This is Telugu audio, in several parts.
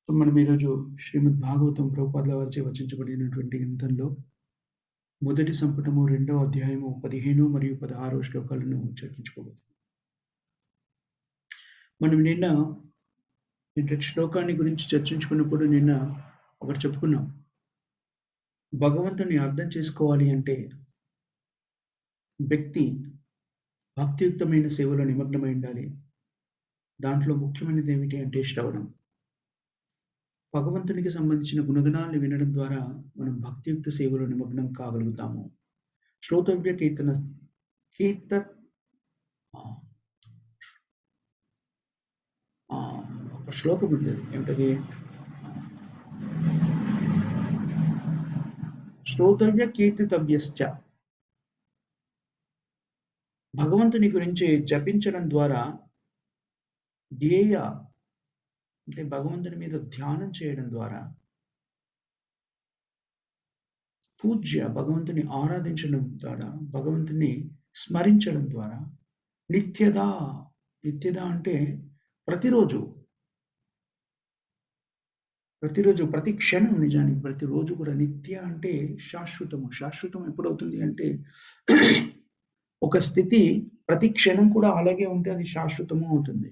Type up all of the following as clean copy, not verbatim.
సో, మనం ఈరోజు శ్రీమద్ భాగవతం ప్రభుపాదుల వారిచే రచించబడినటువంటి గ్రంథంలో మొదటి సంపుటము 2వ అధ్యాయము 15 మరియు 16 శ్లోకాలను చర్చించుకోబోతున్నాం. మనం నిన్న శ్లోకాన్ని గురించి చర్చించుకున్నప్పుడు ఒకటి చెప్పుకున్నాం. భగవంతుని అర్థం చేసుకోవాలి అంటే వ్యక్తి భక్తియుక్తమైన సేవలో నిమగ్నమై ఉండాలి. దాంట్లో ముఖ్యమైనది ఏమిటి అంటే శ్రవణం. భగవంతునికి సంబంధించిన గుణగణాలను వినడం ద్వారా మనం భక్తియుక్త సేవలో నిమగ్నం కాగలుగుతాము. శ్రోతవ్య కీర్తన కీర్త ఒక శ్లోకం ఉంది. ఏమిటది? శ్రోతవ్య కీర్తితవ్యశ్చ. భగవంతుని గురించి జపించడం ద్వారా ధ్యేయ అంటే భగవంతుని మీద ధ్యానం చేయడం ద్వారా, పూజ్య భగవంతుని ఆరాధించడం ద్వారా, భగవంతుని స్మరించడం ద్వారా నిత్యదా అంటే ప్రతిరోజు ప్రతి క్షణం, నిజానికి ప్రతిరోజు కూడా నిత్య అంటే శాశ్వతము. శాశ్వతం ఎప్పుడవుతుంది అంటే ఒక స్థితి ప్రతి క్షణం కూడా అలాగే ఉంటే అది శాశ్వతము అవుతుంది.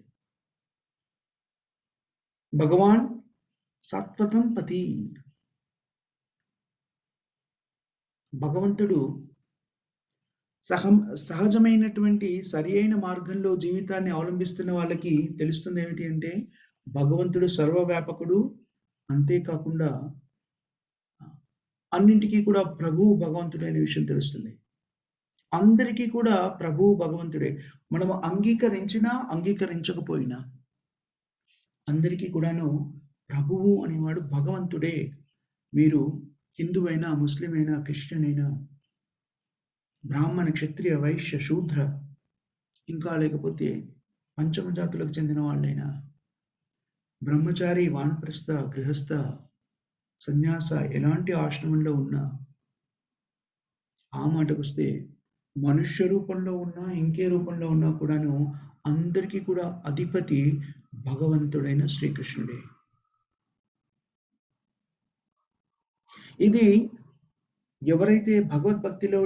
భగవాన్ సత్వతం పతి. భగవంతుడు సహజమైనటువంటి సరి అయిన మార్గంలో జీవితాన్ని అవలంబిస్తున్న వాళ్ళకి తెలుస్తుంది ఏమిటి అంటే భగవంతుడు సర్వవ్యాపకుడు, అంతేకాకుండా అన్నింటికీ కూడా ప్రభువు భగవంతుడు అనే విషయం తెలుస్తుంది. అందరికీ కూడా ప్రభువు భగవంతుడే. మనము అంగీకరించినా అంగీకరించకపోయినా అందరికీ కూడాను ప్రభువు అనేవాడు భగవంతుడే. మీరు హిందువైనా, ముస్లిం అయినా, క్రిస్టియన్ అయినా, బ్రాహ్మణ, క్షత్రియ, వైశ్య, శూద్ర, ఇంకా లేకపోతే పంచమ జాతులకు చెందిన వాళ్ళైనా, బ్రహ్మచారి, వానప్రస్థ, గృహస్థ, సన్యాస, ఎలాంటి ఆశ్రమంలో ఉన్నా, ఆ మాటకొస్తే మనుష్య రూపంలో ఉన్నా, ఇంకే రూపంలో ఉన్నా కూడాను అందరికీ కూడా అధిపతి భగవంతుడైన శ్రీకృష్ణుడే. ఇది ఎవరైతే భగవద్భక్తిలో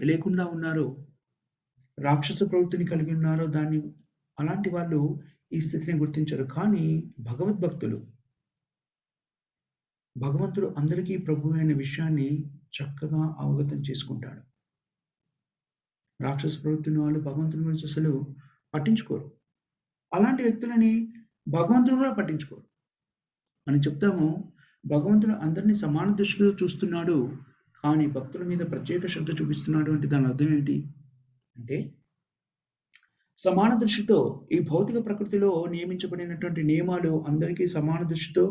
లేకుండా ఉన్నారో, రాక్షస ప్రవృత్తిని కలిగి ఉన్నారో అలాంటి వాళ్ళు ఈ స్థితిని గుర్తించరు. కానీ భగవంతుడు అందరికీ ప్రభువు అయిన విషయాన్ని చక్కగా అవగతం చేసుకుంటాడు. రాక్షస ప్రవృత్తిని వాళ్ళు భగవంతుని గురించి అసలు పట్టించుకోరు. అలాంటి వ్యక్తులని భగవంతుడు కూడా పట్టించుకోరు. మనం చెప్తాము, భగవంతుడు అందరినీ సమాన దృష్టిలో చూస్తున్నాడు, కానీ భక్తుల మీద ప్రత్యేక శ్రద్ధ చూపిస్తున్నాడు అంటే దాని అర్థం ఏంటి అంటే, సమాన దృష్టితో ఈ భౌతిక ప్రకృతిలో నియమించబడినటువంటి నియమాలు అందరికీ సమాన దృష్టితో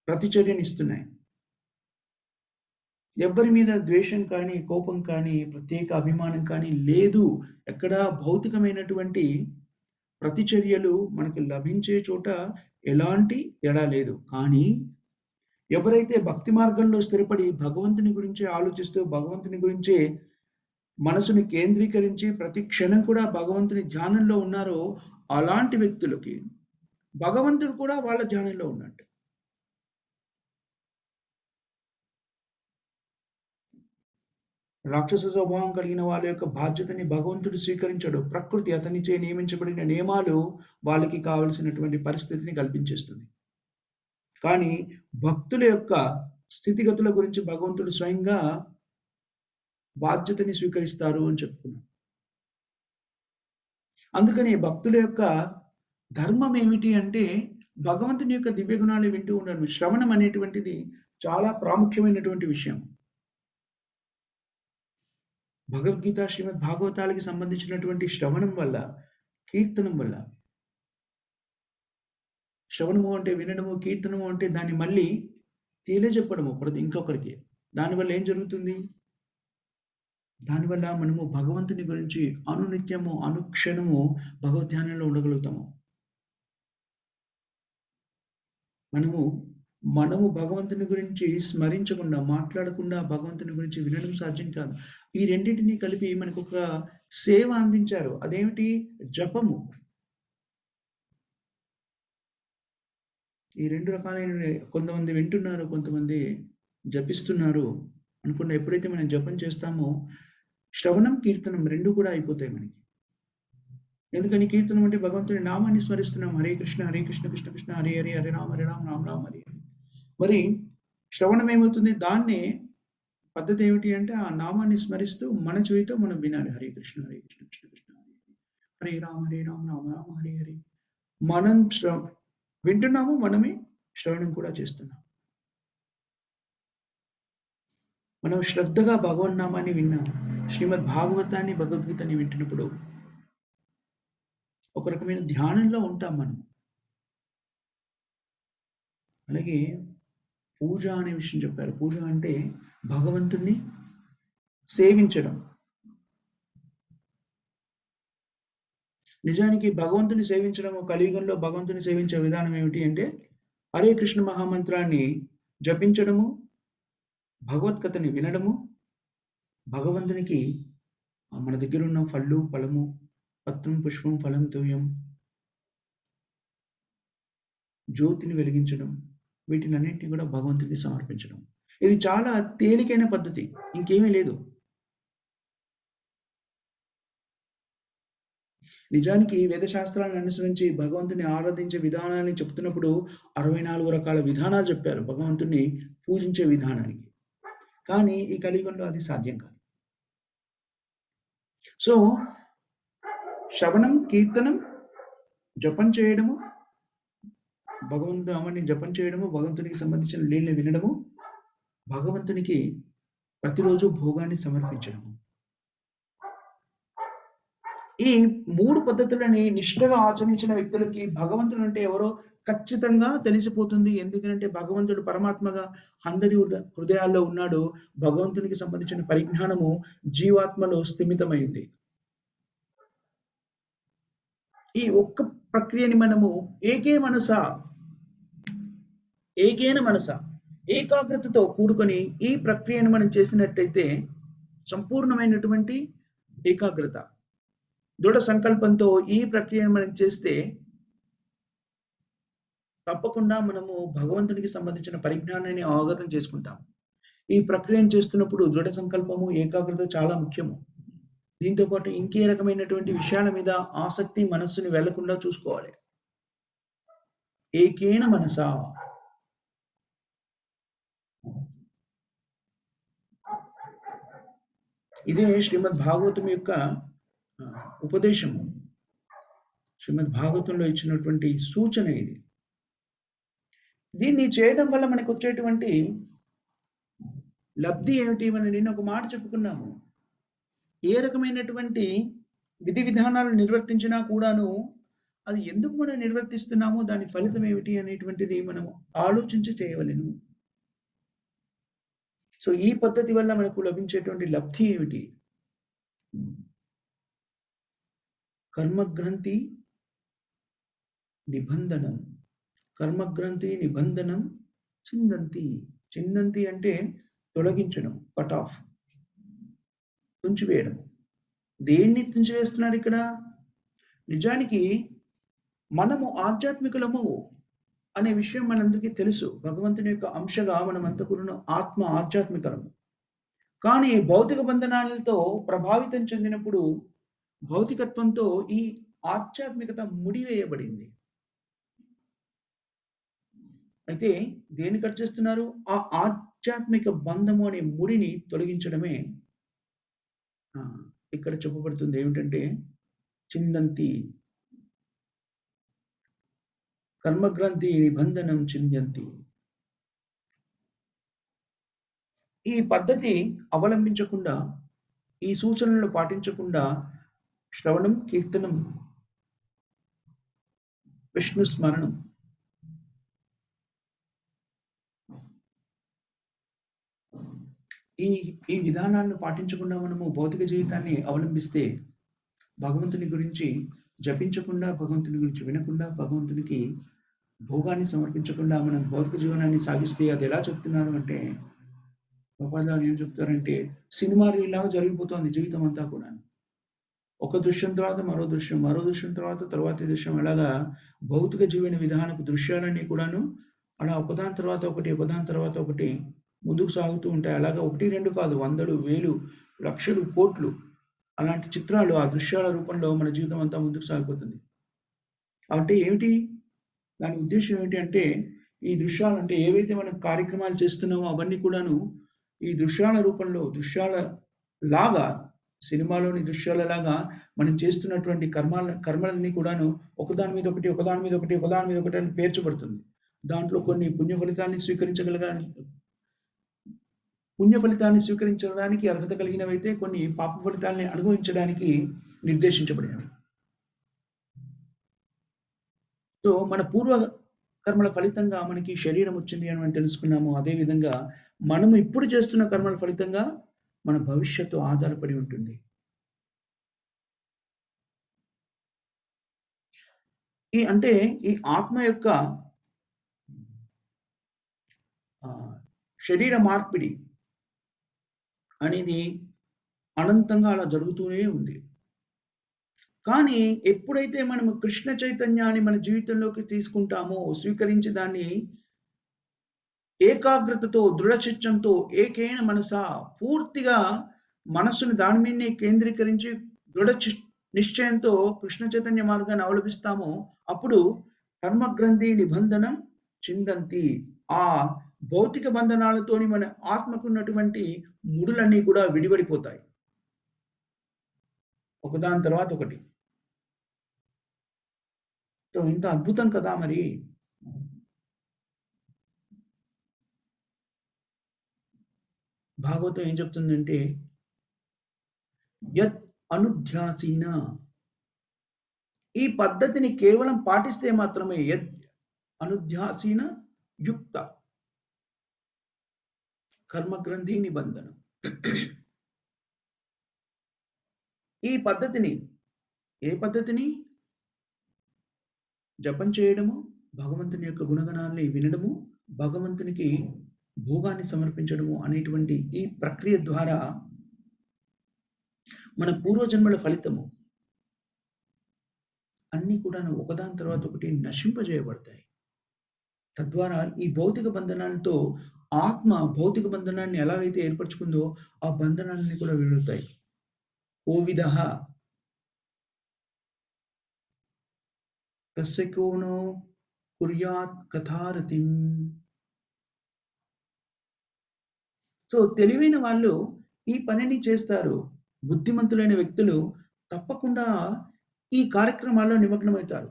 ప్రతిచర్యనిస్తున్నాయి. ఎవ్వరి మీద ద్వేషం కానీ, కోపం కానీ, ప్రత్యేక అభిమానం కానీ లేదు. ఎక్కడ భౌతికమైనటువంటి ప్రతిచర్యలు మనకు లభించే చోట ఎలాంటి తేడా లేదు. కానీ ఎవరైతే భక్తి మార్గంలో స్థిరపడి భగవంతుని గురించి ఆలోచిస్తూ, భగవంతుని గురించే మనసుని కేంద్రీకరించి ప్రతి క్షణం కూడా భగవంతుని ధ్యానంలో ఉన్నారో అలాంటి వ్యక్తులకి భగవంతుడు కూడా వాళ్ళ ధ్యానంలో ఉన్నట్టు. రాక్షస స్వభావం కలిగిన వాళ్ళ యొక్క బాధ్యతని భగవంతుడు స్వీకరించడు. ప్రకృతి అతనిచే నియమించబడిన నియమాలు వాళ్ళకి కావలసినటువంటి పరిస్థితిని కల్పించేస్తుంది. కానీ భక్తుల యొక్క స్థితిగతుల గురించి భగవంతుడు స్వయంగా బాధ్యతని స్వీకరిస్తారు అని చెప్పుకున్నాం. అందుకని భక్తుల యొక్క ధర్మం ఏమిటి అంటే భగవంతుని యొక్క దివ్య గుణాలు వింటూ ఉండడం. శ్రవణం అనేటువంటిది చాలా ప్రాముఖ్యమైనటువంటి విషయం. భగవద్గీత, శ్రీమద్ భాగవతాలకి సంబంధించినటువంటి శ్రవణం వల్ల, కీర్తనం వల్ల, శ్రవణము అంటే వినడము, కీర్తనము అంటే దాన్ని మళ్ళీ తెలియజెప్పడము ఇంకొకరికి. దానివల్ల ఏం జరుగుతుంది? దానివల్ల మనము భగవంతుని గురించి అనునిత్యము, అనుక్షణము భగవద్ధ్యానంలో ఉండగలుగుతాము. మనము భగవంతుని గురించి స్మరించకుండా, మాట్లాడకుండా భగవంతుని గురించి వినడం సాధ్యం కాదు. ఈ రెండింటిని కలిపి మనకు ఒక సేవ అందించారు. అదేమిటి? జపము. ఈ 2 రకాలైన కొంతమంది వింటున్నారు, కొంతమంది జపిస్తున్నారు అనుకున్న ఎప్పుడైతే మనం జపం చేస్తామో, శ్రవణం, కీర్తనం 2 కూడా అయిపోతాయి మనకి. ఎందుకని కీర్తనం అంటే భగవంతుని నామాన్ని స్మరిస్తున్నాం. హరే కృష్ణ, హరే కృష్ణ, కృష్ణ కృష్ణ, హరే హరే, హరే రామ, హరే రామ, రామ రామ, హరే హరే. మరి శ్రవణం ఏమవుతుంది? దాన్నే పద్ధతి ఏమిటి అంటే, ఆ నామాన్ని స్మరిస్తూ మన చెవితో మనం వినాలి. హరే కృష్ణ, హరే కృష్ణ, కృష్ణ కృష్ణ, హరే హరే, హరే రామ, హరే రామ, రామ రామ, హరే హరే. మనం వింటున్నాము, మనమే శ్రవణం కూడా చేస్తున్నాం. మనం శ్రద్ధగా భగవన్నామాన్ని విన్నాము. శ్రీమద్ భాగవతాన్ని, భగవద్గీతని వింటున్నప్పుడు ఒక రకమైన ధ్యానంలో ఉంటాం మనం. అలాగే పూజ అనే విషయం చెప్పారు. పూజ అంటే భగవంతుణ్ణి సేవించడం. నిజానికి భగవంతుని సేవించడము, కలియుగంలో భగవంతుని సేవించే విధానం ఏమిటి అంటే, హరే కృష్ణ మహామంత్రాన్ని జపించడము, భగవద్గీతని వినడము, భగవంతునికి మన దగ్గర ఉన్న పళ్ళు, ఫలము, పత్రం, పుష్పం, ఫలం, తోయం, జ్యోతిని వెలిగించడం, వీటినన్నింటినీ కూడా భగవంతునికి సమర్పించడం. ఇది చాలా తేలికైన పద్ధతి, ఇంకేమీ లేదు. నిజానికి వేదశాస్త్రాలను అనుసరించి భగవంతుని ఆరాధించే విధానాన్ని చెప్తున్నప్పుడు 64 రకాల విధానాలు చెప్పారు భగవంతుని పూజించే విధానానికి. కానీ ఈ కలియుగంలో అది సాధ్యం కాదు. సో శ్రవణం, కీర్తనం, జపం చేయడము, భగవంతు నామాన్ని జపం చేయడము, భగవంతునికి సంబంధించిన లీలను వినడము, భగవంతునికి ప్రతిరోజు భోగాన్ని సమర్పించడము. ఈ 3 పద్ధతులని నిష్ఠగా ఆచరించిన వ్యక్తులకి భగవంతుడు అంటే ఎవరో ఖచ్చితంగా తెలిసిపోతుంది. ఎందుకంటే భగవంతుడు పరమాత్మగా అందరి హృదయాల్లో ఉన్నాడు. భగవంతునికి సంబంధించిన పరిజ్ఞానము జీవాత్మలో స్థిమితమైంది. ఈ ఒక్క ప్రక్రియని మనము ఏకేన మనస ఏకాగ్రతతో కూడుకొని ఈ ప్రక్రియను మనం చేసినట్టయితే సంపూర్ణమైనటువంటి ఏకాగ్రత, దృఢ సంకల్పంతో ఈ ప్రక్రియను మనం చేస్తే తప్పకుండా మనము భగవంతునికి సంబంధించిన పరిజ్ఞానాన్ని అవగతం చేసుకుంటాం. ఈ ప్రక్రియను చేస్తున్నప్పుడు దృఢ సంకల్పము, ఏకాగ్రత చాలా ముఖ్యము. దీంతో పాటు ఇంకే రకమైనటువంటి విషయాల మీద ఆసక్తి మనస్సుని వెళ్లకుండా చూసుకోవాలి. ఏకేన మనసా, ఇదే శ్రీమద్ భాగవతం యొక్క ఉపదేశము. శ్రీమద్ భాగవతంలో ఇచ్చినటువంటి సూచన ఇది. దీన్ని చేయడం వల్ల మనకు వచ్చేటువంటి లబ్ధి ఏమిటి? మనం నిన్న ఒక మాట చెప్పుకున్నాము. ఏ రకమైనటువంటి విధి విధానాలు నిర్వర్తించినా కూడాను అది ఎందుకు మనం నిర్వర్తిస్తున్నామో దాని ఫలితం ఏమిటి అనేటువంటిది మనం ఆలోచించి చేయవలెను. సో ఈ పద్ధతి వల్ల మనకు లభించేటువంటి లబ్ధి ఏమిటి? కర్మగ్రంథి నిబంధనం, కర్మగ్రంథి నిబంధనం చిందంతి. చిందంతి అంటే తొలగించడం, కట్ ఆఫ్, తుంచివేయడం. దేన్ని తుంచివేస్తున్నారు ఇక్కడ? నిజానికి మనము ఆధ్యాత్మికులము అనే విషయం మనందరికీ తెలుసు. భగవంతుని యొక్క అంశగా మనమంతా కూడా ఆత్మ ఆధ్యాత్మికలము. కానీ భౌతిక బంధనాలతో ప్రభావితం చెందినప్పుడు భౌతికత్వంతో ఈ ఆధ్యాత్మికత ముడివేయబడింది. అయితే దేన్ని కట్ చేస్తున్నారు? ఆ ఆధ్యాత్మిక బంధము అనే ముడిని తొలగించడమే ఇక్కడ చెప్పబడుతుంది. ఏమిటంటే చిందంతి, కర్మగ్రంథి నిబంధనం చిందంతి. ఈ పద్ధతి అవలంబించకుండా, ఈ సూచనలను పాటించకుండా శ్రవణం, కీర్తనం, విష్ణు స్మరణం, ఈ విధానాలను పాటించకుండా మనము భౌతిక జీవితాన్ని అవలంబిస్తే, భగవంతుని గురించి జపించకుండా, భగవంతుని గురించి వినకుండా, భగవంతునికి భోగాన్ని సమర్పించకుండా మనం భౌతిక జీవనాన్ని సాగిస్తే అది ఎలా చెప్తున్నారు అంటే, గోపాల్ ఏం చెప్తారంటే సినిమా ఇలాగా జరిగిపోతుంది జీవితం అంతా కూడా. ఒక దృశ్యం తర్వాత మరో దృశ్యం, మరో దృశ్యం తర్వాత తర్వాతి దృశ్యం, అలాగా భౌతిక జీవన విధానపు దృశ్యాలన్నీ కూడాను అలా ఒకదాని తర్వాత ఒకటి, ఒకదాని తర్వాత ఒకటి ముందుకు సాగుతూ ఉంటాయి. అలాగా 1, 2 కాదు వందలు, వేలు, లక్షలు, కోట్లు అలాంటి చిత్రాలు ఆ దృశ్యాల రూపంలో మన జీవితం అంతా ముందుకు సాగిపోతుంది. అంటే ఏమిటి? దాని ఉద్దేశ్యం ఏంటి అంటే, ఈ దృశ్యాలంటే ఏవైతే మనం కార్యక్రమాలు చేస్తున్నామో అవన్నీ కూడాను ఈ దృశ్యాల రూపంలో, దృశ్యాల లాగా సినిమాలోని దృశ్యాలలాగా మనం చేస్తున్నటువంటి కర్మలన్నీ కూడాను ఒకదాని మీద ఒకటి, ఒకదాని మీద ఒకటి, ఒకదాని మీద ఒకటి అని పేర్చబడుతుంది. దాంట్లో కొన్ని పుణ్య ఫలితాన్ని స్వీకరించడానికి అర్హత కలిగినవైతే, కొన్ని పాప ఫలితాల్ని అనుభవించడానికి నిర్దేశించబడినవి. సో, మన పూర్వ కర్మల ఫలితంగా మనకి శరీరం వచ్చింది అని మనం తెలుసుకున్నాము. అదేవిధంగా మనము ఇప్పుడు చేస్తున్న కర్మల ఫలితంగా మన భవిష్యత్తు ఆధారపడి ఉంటుంది. అంటే ఈ ఆత్మ యొక్క శరీర మార్పిడి అనేది అనంతంగా అలా జరుగుతూనే ఉంది. కానీ ఎప్పుడైతే మనము కృష్ణ చైతన్యాన్ని మన జీవితంలోకి తీసుకుంటామో, స్వీకరించి దాన్ని ఏకాగ్రతతో, దృఢచిత్తంతో, ఏకేన మనసా పూర్తిగా మనస్సుని దాని మీదనే కేంద్రీకరించి నిశ్చయంతో కృష్ణ చైతన్య మార్గాన్ని అవలంబిస్తామో, అప్పుడు కర్మగ్రంథి నిబంధనం చిందంతి. ఆ భౌతిక బంధనాలతోని మన ఆత్మకున్నటువంటి ముడులన్నీ కూడా విడివడిపోతాయి. ఒకదాని తర్వాత ఒకటి. సో, ఇంత అద్భుతం కదా మరి! భాగవతం ఏం చెప్తుందంటే, యత్ అనుధ్యాసీన, ఈ పద్ధతిని కేవలం పాటిస్తే మాత్రమే, యత్ అనుధ్యాసీన యుక్త కర్మగ్రంథి నిబంధనం. ఈ పద్ధతిని, ఏ పద్ధతిని? జపం చేయడము, భగవంతుని యొక్క గుణగణాల్ని వినడము, భగవంతునికి భోగాన్ని సమర్పించడము అనేటువంటి ఈ ప్రక్రియ ద్వారా మన పూర్వజన్మల ఫలితము అన్నీ కూడాను ఒకదాని తర్వాత ఒకటి నశింపజేయబడతాయి. తద్వారా ఈ భౌతిక బంధనాలతో ఆత్మ భౌతిక బంధనాన్ని ఎలాగైతే ఏర్పరచుకుందో ఆ బంధనాన్ని కూడా వీడుతాయి. కోవిదః తస్య కోనో కుర్యాత్ కథారతిం. సో, తెలివైన వాళ్ళు ఈ పనిని చేస్తారు. బుద్ధిమంతులైన వ్యక్తులు తప్పకుండా ఈ కార్యక్రమాల్లో నిమగ్నమవుతారు.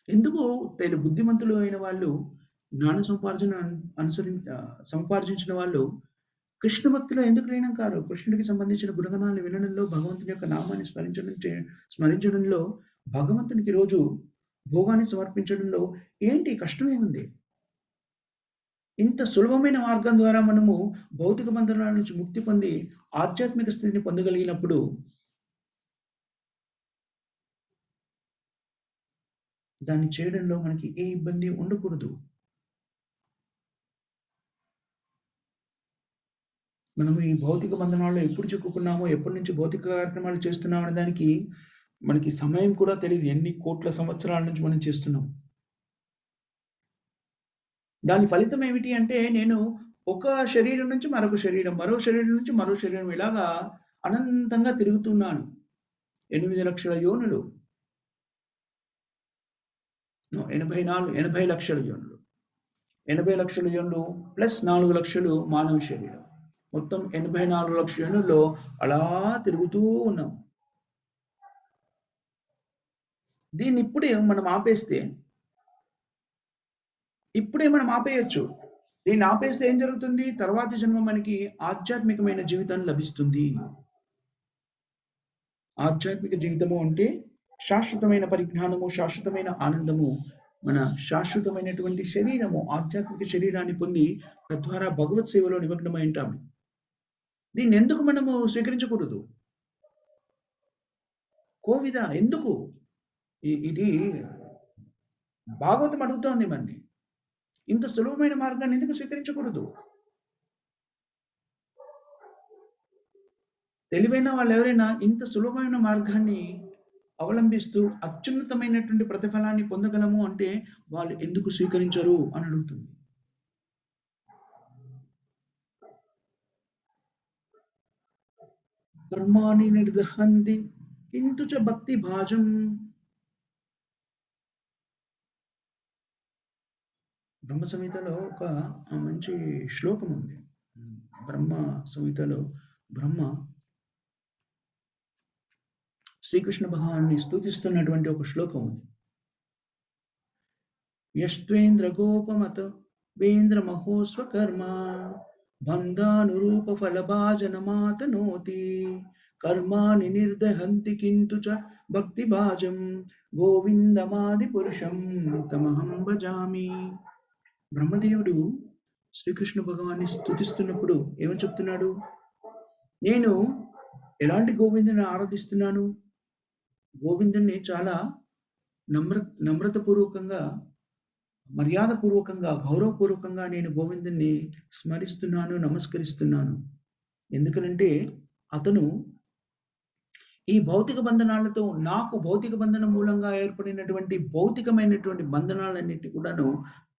ఎందుకు బుద్ధిమంతులు అయిన వాళ్ళు, జ్ఞాన సముపార్జన సంపార్జించిన వాళ్ళు కృష్ణ భక్తిలో ఎందుకు లీనం కారు? కృష్ణుడికి సంబంధించిన గుణగణాలను వినడంలో, భగవంతుని యొక్క నామాన్ని స్మరించడంలో, భగవంతునికి రోజు భోగాన్ని సమర్పించడంలో ఏంటి కష్టమేముంది? ఇంత సులభమైన మార్గం ద్వారా మనము భౌతిక బంధనాల నుంచి ముక్తి పొంది ఆధ్యాత్మిక స్థితిని పొందగలిగినప్పుడు దాన్ని చేయడంలో మనకి ఏ ఇబ్బంది ఉండకూడదు. మనము ఈ భౌతిక బంధనాల్లో ఎప్పుడు చిక్కుకున్నామో, ఎప్పటి నుంచి భౌతిక కార్యక్రమాలు చేస్తున్నాం అనే దానికి మనకి సమయం కూడా తెలీదు. ఎన్ని కోట్ల సంవత్సరాల నుంచి మనం చేస్తున్నాం. దాని ఫలితం ఏమిటి అంటే, నేను ఒక శరీరం నుంచి మరొక శరీరం, మరో శరీరం నుంచి మరో శరీరం ఇలాగా అనంతంగా తిరుగుతున్నాను. 8 లక్షల యోనులు. 80 లక్షల యోనులు. 80 లక్షల యోనులు ప్లస్ 4 లక్షలు మానవ శరీరం. మొత్తం 84 లక్షల యోనుల్లో అలా తిరుగుతూ ఉన్నాం. దీన్ని ఇప్పుడే మనం ఆపేయొచ్చు. దీన్ని ఆపేస్తే ఏం జరుగుతుంది? తర్వాతి జన్మ మనకి ఆధ్యాత్మికమైన జీవితం లభిస్తుంది. ఆధ్యాత్మిక జీవితము అంటే శాశ్వతమైన పరిజ్ఞానము, శాశ్వతమైన ఆనందము, మన శాశ్వతమైనటువంటి శరీరము, ఆధ్యాత్మిక శరీరాన్ని పొంది తద్వారా భగవత్ సేవలో నిమగ్నమై ఉంటాము. దీన్ని ఎందుకు మనము స్వీకరించకూడదు? కోవిద ఎందుకు? ఇది భాగవతం అడుగుతోంది మనని. ఇంత సులభమైన మార్గాన్ని ఎందుకు స్వీకరించకూడదు? తెలివైన వాళ్ళు ఎవరైనా ఇంత సులభమైన మార్గాన్ని అవలంబిస్తూ అత్యున్నతమైనటువంటి ప్రతిఫలాన్ని పొందగలము అంటే వాళ్ళు ఎందుకు స్వీకరించరు అని అడుగుతుంది. కర్మాణి నిర్దహంతి కింటు చ భక్తి భాజం. బ్రహ్మ సంహితలో ఒక మంచి శ్లోకం ఉంది. బ్రహ్మ సంహితలో బ్రహ్మ శ్రీకృష్ణ భగవాన్ని స్తుతిస్తున్నటువంటి ఒక శ్లోకం ఉంది. యష్ట్వేంద్ర గోపమత వేంద్ర మహోస్వకర్మ బంధానురూప ఫలభాజనమాతనోతి కర్మాణి నిర్దహంతి కింటు చ భక్తి భాజం గోవిందమాది పురుషం తమహం భజామి. బ్రహ్మదేవుడు శ్రీకృష్ణ భగవాన్ని స్తుతిస్తున్నప్పుడు ఏమని చెప్తున్నాడు? నేను ఎలాంటి గోవిందుని ఆరాధిస్తున్నాను? గోవిందుని చాలా నమ్రతపూర్వకంగా, మర్యాదపూర్వకంగా, గౌరవపూర్వకంగా నేను గోవిందుని స్మరిస్తున్నాను, నమస్కరిస్తున్నాను. ఎందుకనంటే అతను ఈ భౌతిక బంధనాలతో నాకు భౌతిక బంధనం మూలంగా ఏర్పడినటువంటి భౌతికమైనటువంటి బంధనాలన్నిటి కూడాను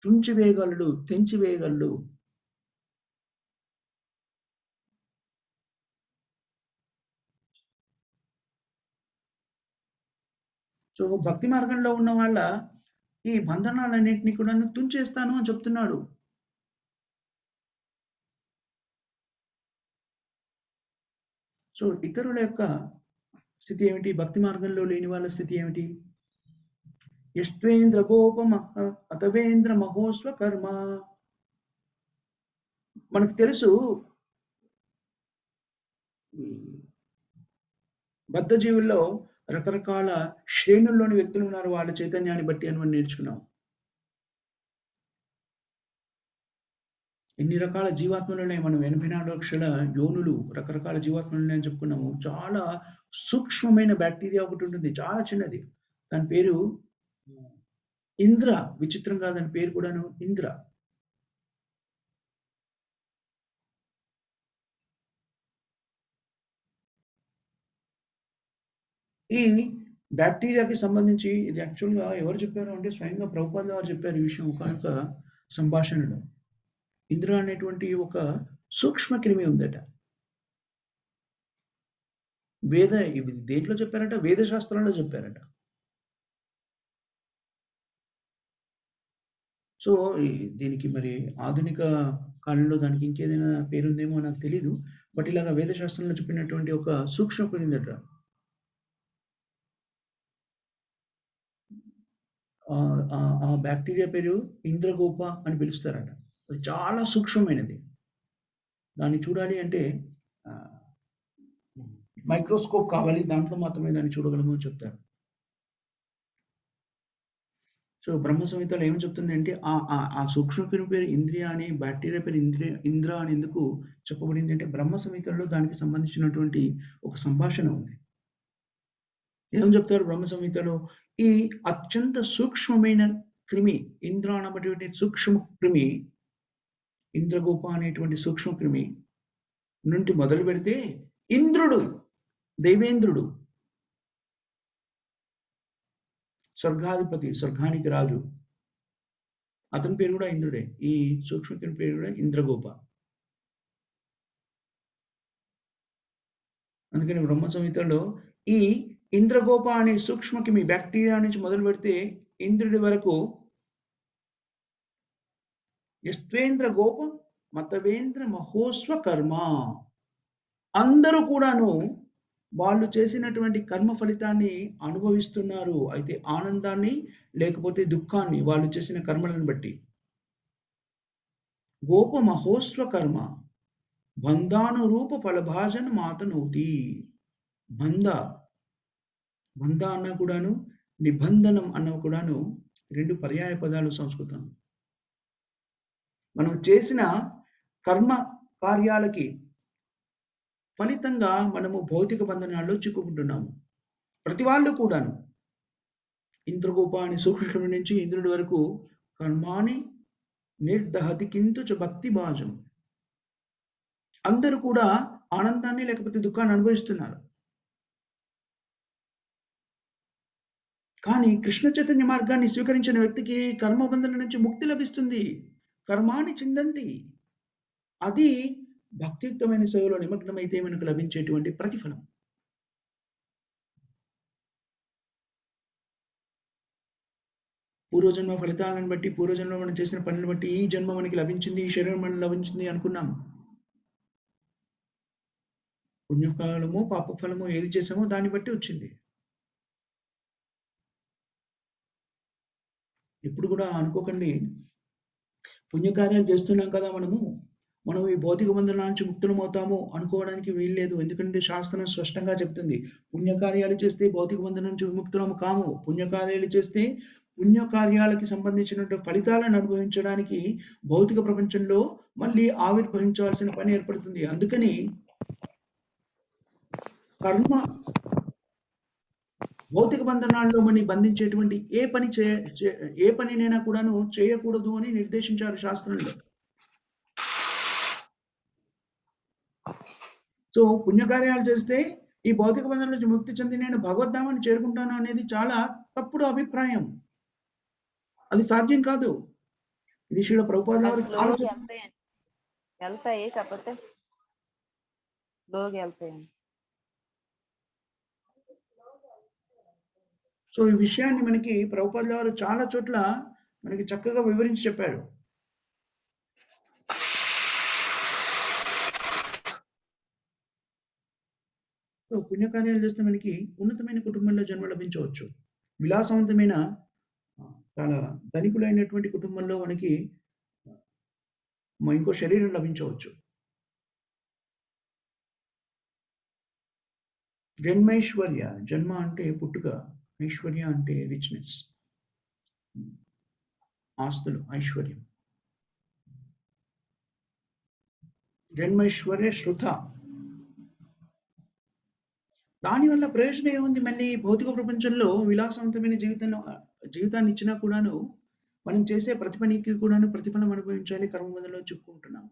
తుంచివేయగలడు, తెంచివేయగలడు. సో భక్తి మార్గంలో ఉన్న వాళ్ళ ఈ బంధనాలన్నింటినీ కూడా తుంచేస్తాను అని చెప్తున్నాడు. సో ఇతరుల యొక్క స్థితి ఏమిటి? భక్తి మార్గంలో లేని వాళ్ళ స్థితి ఏమిటి? యష్ట్వేంద్ర గోపమ అతవేంద్ర మహోస్వ కర్మ. మనకు తెలుసు బద్ధ జీవుల్లో రకరకాల శ్రేణుల్లోని వ్యక్తులు ఉన్నారు, వాళ్ళ చైతన్యాన్ని బట్టి అని మనం నేర్చుకున్నాం. ఎన్ని రకాల జీవాత్మలు ఉన్నాయి? మనం 84 లక్షల యోనులు, రకరకాల జీవాత్మలు ఉన్నాయని చెప్పుకున్నాము. చాలా సూక్ష్మమైన బ్యాక్టీరియా ఒకటి ఉంటుంది, చాలా చిన్నది. దాని పేరు ఇంద్ర. విచిత్రంగా దాని పేరు కూడాను ఇంద్ర. ఈ బ్యాక్టీరియాకి సంబంధించి ఇది యాక్చువల్గా ఎవరు చెప్పారు అంటే స్వయంగా ప్రభుపాద వారు చెప్పారు ఈ విషయం ఒక సంభాషణలో. ఇంద్ర అనేటువంటి ఒక సూక్ష్మ క్రిమి ఉందట. ఇది దేంట్లో చెప్పారట? వేద శాస్త్రంలో చెప్పారట. సో దీనికి మరి ఆధునిక కాలంలో దానికి ఇంకేదైనా పేరుందేమో నాకు తెలీదు. బట్ ఇలాగా వేద శాస్త్రంలో చెప్పినటువంటి ఒక సూక్ష్మ క్రిమి ఉందట. ఆ బ్యాక్టీరియా పేరు ఇంద్రగోప అని పిలుస్తారట. అది చాలా సూక్ష్మమైనది. దాన్ని చూడాలి అంటే మైక్రోస్కోప్ కావాలి, దాంట్లో మాత్రమే దాన్ని చూడగలము అని చెప్తారు. సో బ్రహ్మ సంహితలో ఏమని చెప్తుంది అంటే ఆ సూక్ష్మక్రిమి పేరు ఇంద్రియ అని, బ్యాక్టీరియా పేరు ఇంద్ర అని ఎందుకు చెప్పబడింది అంటే బ్రహ్మ సంహితలో దానికి సంబంధించినటువంటి ఒక సంభాషణ ఉంది. ఏమని చెప్తారు బ్రహ్మ సంహితలో? ఈ అత్యంత సూక్ష్మమైన క్రిమి ఇంద్ర అనబడేటువంటి సూక్ష్మ క్రిమి, ఇంద్రగోప అనేటువంటి సూక్ష్మ క్రిమి నుండి మొదలు పెడితే ఇంద్రుడు, దేవేంద్రుడు, స్వర్గాధిపతి, స్వర్గానికి రాజు, అతని పేరు కూడా ఇంద్రుడే. ఈ సూక్ష్మక్రిమి పేరు కూడా ఇంద్రగోప. అందుకని బ్రహ్మ సంహితలో ఈ ఇంద్రగోప అనే సూక్ష్మక్రిమి బ్యాక్టీరియా నుంచి మొదలు పెడితే ఇంద్రుడి వరకు యష్ట్వేంద్ర గోప మతవేంద్ర మహోస్వ కర్మ. అందరూ కూడాను వాళ్ళు చేసినటువంటి కర్మ ఫలితాన్ని అనుభవిస్తున్నారు. అయితే ఆనందాన్ని లేకపోతే దుఃఖాన్ని వాళ్ళు చేసిన కర్మలను బట్టి. గోప మహోస్వ కర్మ బంధానురూప ఫలభాజన మాతనోతి. బంధ అన్న కూడాను, నిబంధనం అన్న కూడాను రెండు పర్యాయ పదాలు సంస్కృతం. మనం చేసిన కర్మ కార్యాలకి ఫలితంగా మనము భౌతిక బంధనాల్లో చిక్కుకుంటున్నాము. ప్రతి వాళ్ళు కూడాను ఇంద్రగోప అని సూక్ష్మ నుంచి ఇంద్రుడి వరకు కర్మాని నిర్దహతి కింతుచ భక్తి భాజం. అందరూ కూడా ఆనందాన్ని లేకపోతే దుఃఖాన్ని అనుభవిస్తున్నారు. కానీ కృష్ణ చైతన్య మార్గాన్ని స్వీకరించిన వ్యక్తికి కర్మబంధనం నుంచి ముక్తి లభిస్తుంది. కర్మాణి చిందంతి. అది భక్తియుక్తమైన సేవలో నిమగ్నమైతే మనకు లభించేటువంటి ప్రతిఫలం. పూర్వజన్మ ఫలితాలను బట్టి, పూర్వజన్మలో మనం చేసిన పనులను బట్టి ఈ జన్మ మనకి లభించింది, ఈ శరీరం మనకి లభించింది అనుకున్నాం. పుణ్యఫలము, పాపఫలము ఏది చేసామో దాన్ని బట్టి వచ్చింది. ఎప్పుడు కూడా అనుకోకండి, పుణ్యకార్యాలు చేస్తున్నాం కదా మనం ఈ భౌతిక బంధనాల నుంచి ముక్తులమవుతాము అనుకోవడానికి వీల్లేదు. ఎందుకంటే శాస్త్రం స్పష్టంగా చెప్తుంది. పుణ్యకార్యాలు చేస్తే భౌతిక బంధనం నుంచి విముక్తులము కాము. పుణ్యకార్యాలు చేస్తే పుణ్యకార్యాలకి సంబంధించినటువంటి ఫలితాలను అనుభవించడానికి భౌతిక ప్రపంచంలో మళ్ళీ ఆవిర్భవించవలసిన పని ఏర్పడుతుంది. అందుకని కర్మ భౌతిక బంధనాల్లో మనని బంధించేటువంటి ఏ పనినైనా కూడాను చేయకూడదు అని నిర్దేశించారు శాస్త్రంలో. సో పుణ్యకార్యాలు చేస్తే ఈ భౌతిక బంధం నుంచి ముక్తి చెంది నేను భగవద్ధామాన్ని చేరుకుంటాను అనేది చాలా తప్పుడు అభిప్రాయం. అది సాధ్యం కాదు. ఇది శ్రీల ప్రభుపాదుల వారి వెళ్తాయి కాకపోతే వెళ్తాయి. సో ఈ విషయాన్ని మనకి ప్రభుపాదుల వారు చాలా చోట్ల మనకి చక్కగా వివరించి చెప్పారు. సో పుణ్యకార్యాలు చేస్తే మనకి ఉన్నతమైన కుటుంబంలో జన్మ లభించవచ్చు. విలాసవంతమైన చాలా ధనికులైనటువంటి కుటుంబంలో మనకి ఇంకో శరీరం లభించవచ్చు. జన్మైశ్వర్య, జన్మ అంటే పుట్టుక, ఐశ్వర్య అంటే రిచ్నెస్, ఆస్తులు, ఐశ్వర్యం. జన్మైశ్వర్య శృత. దానివల్ల ప్రయోజనం ఏముంది? మళ్ళీ భౌతిక ప్రపంచంలో విలాసవంతమైన జీవితాన్ని ఇచ్చినా కూడాను మనం చేసే ప్రతి పనికి కూడాను ప్రతిఫలం అనుభవించాలి, కర్మబంధంలో చిక్కుకుంటున్నాం.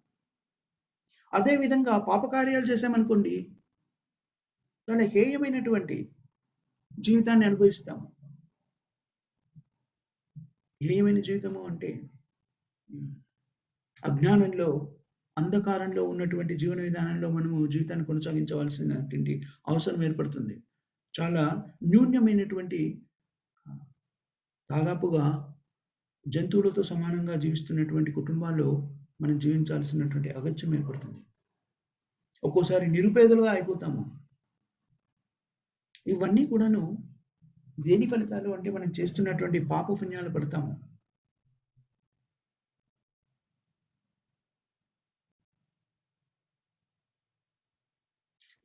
అదే విధంగా పాపకార్యాలు చేసామనుకోండి, చాలా హేయమైనటువంటి జీవితాన్ని అనుభవిస్తాము. హేయమైన జీవితము అంటే అజ్ఞానంలో, అంధకారంలో ఉన్నటువంటి జీవన విధానంలో మనము జీవితాన్ని కొనసాగించవలసినటువంటి అవసరం ఏర్పడుతుంది. చాలా న్యూన్యమైనటువంటి, దాదాపుగా జంతువులతో సమానంగా జీవిస్తున్నటువంటి కుటుంబాల్లో మనం జీవించాల్సినటువంటి అగత్యం ఏర్పడుతుంది. ఒక్కోసారి నిరుపేదలుగా అయిపోతాము. ఇవన్నీ కూడాను దేని ఫలితాలు అంటే మనం చేస్తున్నటువంటి పాప పుణ్యాలు పడతాము.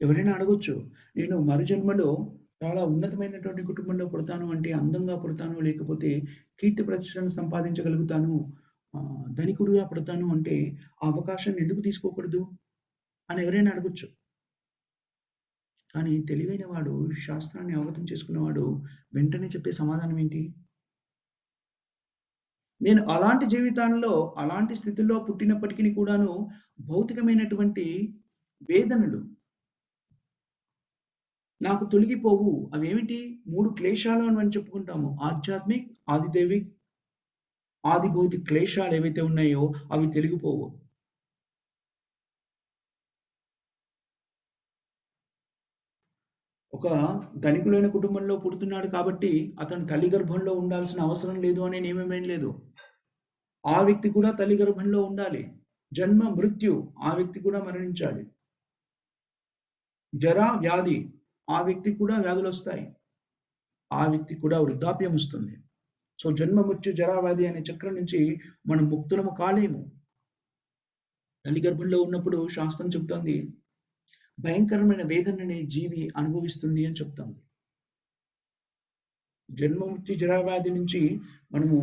ఎవరైనా అడగొచ్చు, నేను మరుజన్మలో చాలా ఉన్నతమైనటువంటి కుటుంబంలో పుడతాను అంటే అందంగా పుడతాను, లేకపోతే కీర్తి ప్రతిష్టను సంపాదించగలుగుతాను, ధనికుడుగా పుడతాను అంటే ఆ అవకాశాన్ని ఎందుకు తీసుకోకూడదు అని ఎవరైనా అడగొచ్చు. కానీ తెలివైన వాడు, శాస్త్రాన్ని అవగతం చేసుకున్నవాడు వెంటనే చెప్పే సమాధానం ఏంటి? నేను అలాంటి జీవితాల్లో, అలాంటి స్థితిలో పుట్టినప్పటికీ కూడాను భౌతికమైనటువంటి వేదనలు నాకు తొలగిపోవు. అవేమిటి? 3 క్లేశాలు అని చెప్పుకుంటాము. ఆధ్యాత్మిక్, ఆదిదైవిక్, ఆదిభౌతిక క్లేశాలు ఏవైతే ఉన్నాయో అవి తొలగిపోవు. ఒక ధనికులైన కుటుంబంలో పుడుతున్నాడు కాబట్టి అతను తల్లి గర్భంలో ఉండాల్సిన అవసరం లేదు అనే నియమమేం లేదు. ఆ వ్యక్తి కూడా తల్లి గర్భంలో ఉండాలి. జన్మ, మృత్యు, ఆ వ్యక్తి కూడా మరణించాలి. జర, వ్యాధి, ఆ వ్యక్తికి కూడా వ్యాధులు వస్తాయి. ఆ వ్యక్తికి కూడా వృద్ధాప్యం వస్తుంది. సో జన్మ, మృత్యు, జరా, వ్యాధి అనే చక్రం నుంచి మనం ముక్తులము కాలేము. తల్లి గర్భంలో ఉన్నప్పుడు శాస్త్రం చెప్తుంది, భయంకరమైన వేదనని జీవి అనుభవిస్తుంది అని చెప్తుంది. జన్మ, మృత్యు, జరా, వ్యాధి నుంచి మనము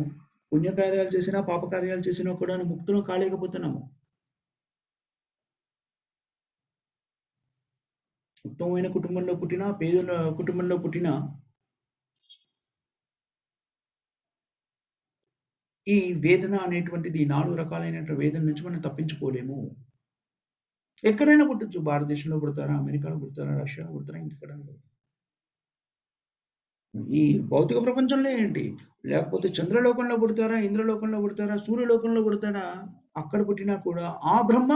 పుణ్యకార్యాలు చేసినా, పాపకార్యాలు చేసినా కూడా ముక్తులు కాలేకపోతున్నాము. ఉత్తమమైన కుటుంబంలో పుట్టినా, పేదల కుటుంబంలో పుట్టినా ఈ వేదన అనేటువంటిది 4 రకాలైనటువంటి వేదన నుంచి మనం తప్పించుకోలేము. ఎక్కడైనా పుట్టొచ్చు. భారతదేశంలో పుడతారా, అమెరికాలో పుడతారా, రష్యాలో పుడతారా, ఇంకెక్కడైనా పుడతారా. ఈ భౌతిక ప్రపంచంలో ఏంటి? లేకపోతే చంద్రలోకంలో పుడతారా? ఇంద్రలోకంలో పుడతారా? సూర్యలోకంలో పుడతారా? అక్కడ పుట్టినా కూడా ఆ బ్రహ్మ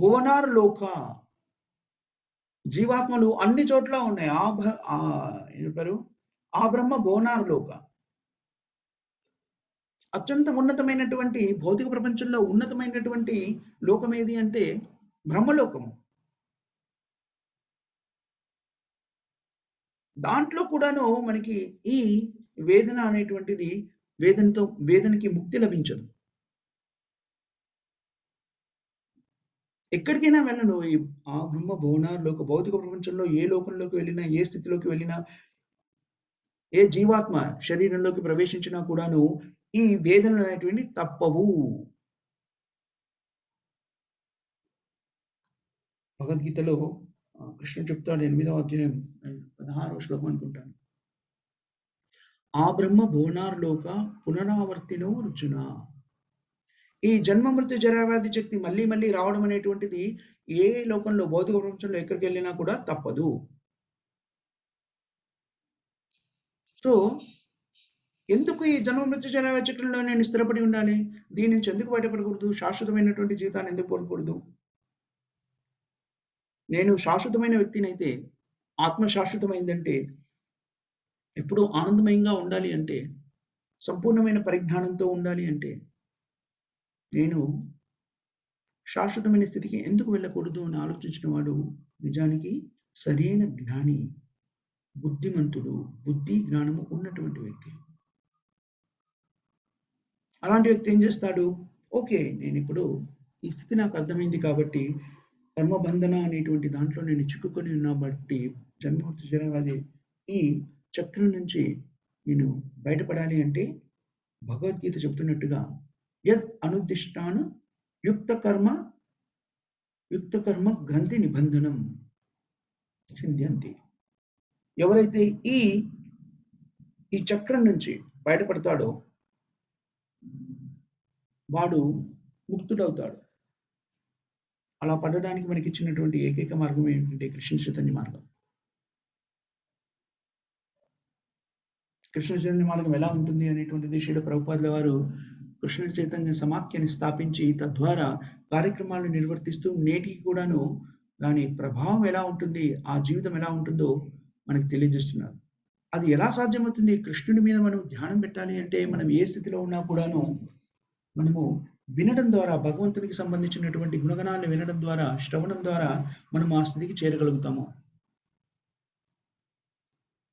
భువనార్ లోక జీవాత్మలు అన్ని చోట్ల ఉన్నాయి. ఏం చెప్పారు? ఆ బ్రహ్మ భువనార్ లోక. అత్యంత ఉన్నతమైనటువంటి భౌతిక ప్రపంచంలో ఉన్నతమైనటువంటి లోకం ఏది అంటే బ్రహ్మలోకము. దాంట్లో కూడాను మనకి ఈ వేదన అనేటువంటిది వేదనకి ముక్తి లభించదు. ఎక్కడికైనా వెళ్ళను ఈ ఆ బ్రహ్మ భువనాల్లోక భౌతిక ప్రపంచంలో ఏ లోకంలోకి వెళ్ళినా, ఏ స్థితిలోకి వెళ్ళినా, ఏ జీవాత్మ శరీరంలోకి ప్రవేశించినా కూడాను ఈ వేదనలనేటువంటివి తప్పవు. భగవద్గీతలో కృష్ణుడు చెప్తాడు 8వ అధ్యాయం 16వ శ్లోకం అనుకుంటాను. ఆ బ్రహ్మ భువనార్లోక పునరావర్తినో అర్జున. ఈ జన్మ మృత్యు జరావ్యాధి శక్తి మళ్ళీ మళ్ళీ రావడం అనేటువంటిది ఏ లోకంలో భౌతిక ప్రపంచంలో ఎక్కడికి వెళ్ళినా కూడా తప్పదు. సో ఎందుకు ఈ జన్మ మృత్యు జరావ్యాధి చక్రంలో నేను స్థిరపడి ఉండాలి? దీని నుంచి ఎందుకు బయటపడకూడదు? శాశ్వతమైనటువంటి జీవితాన్ని ఎందుకు కోల్పోకూడదు? నేను శాశ్వతమైన వ్యక్తినైతే, ఆత్మ శాశ్వతమైందంటే, ఎప్పుడూ ఆనందమయంగా ఉండాలి అంటే, సంపూర్ణమైన పరిజ్ఞానంతో ఉండాలి అంటే, నేను శాశ్వతమైన స్థితికి ఎందుకు వెళ్ళకూడదు అని ఆలోచించిన వాడు నిజానికి సరైన జ్ఞాని, బుద్ధిమంతుడు, బుద్ధి, జ్ఞానము ఉన్నటువంటి వ్యక్తి. అలాంటి వ్యక్తి ఏం చేస్తాడు? ఓకే. నేనిప్పుడు ఈ స్థితి నాకు అర్థమైంది కాబట్టి, కర్మబంధన అనేటువంటి దాంట్లో నేను చిక్కుకొని ఉన్నా బట్టి, జన్మమృత్యు జరావ్యాధి ఈ చక్రం నుంచి నేను బయటపడాలి అంటే, భగవద్గీత చెప్తున్నట్టుగా యద్ అనుద్దిష్టాను యుక్త కర్మ గ్రంథి నిబంధనం చింద్యంతి. ఎవరైతే ఈ చక్రం నుంచి బయటపడతాడో వాడు ముక్తుడవుతాడు. అలా పడడానికి మనకి ఇచ్చినటువంటి ఏకైక మార్గం ఏంటంటే కృష్ణ చైతన్య మార్గం. కృష్ణ చైతన్య మార్గం ఎలా ఉంటుంది అనేటువంటిది శ్రీల ప్రభుపాదుల వారు కృష్ణ చైతన్య సమాఖ్యని స్థాపించి తద్వారా కార్యక్రమాలను నిర్వర్తిస్తూ నేటికి కూడాను దాని ప్రభావం ఎలా ఉంటుంది, ఆ జీవితం ఎలా ఉంటుందో మనకు తెలియజేస్తున్నారు. అది ఎలా సాధ్యమవుతుంది? కృష్ణుడి మీద మనం ధ్యానం పెట్టాలి అంటే మనం ఏ స్థితిలో ఉన్నా కూడాను మనము వినడం ద్వారా భగవంతునికి సంబంధించినటువంటి గుణగణాలను వినడం ద్వారా, శ్రవణం ద్వారా మనం ఆ స్థితికి చేరగలుగుతాము.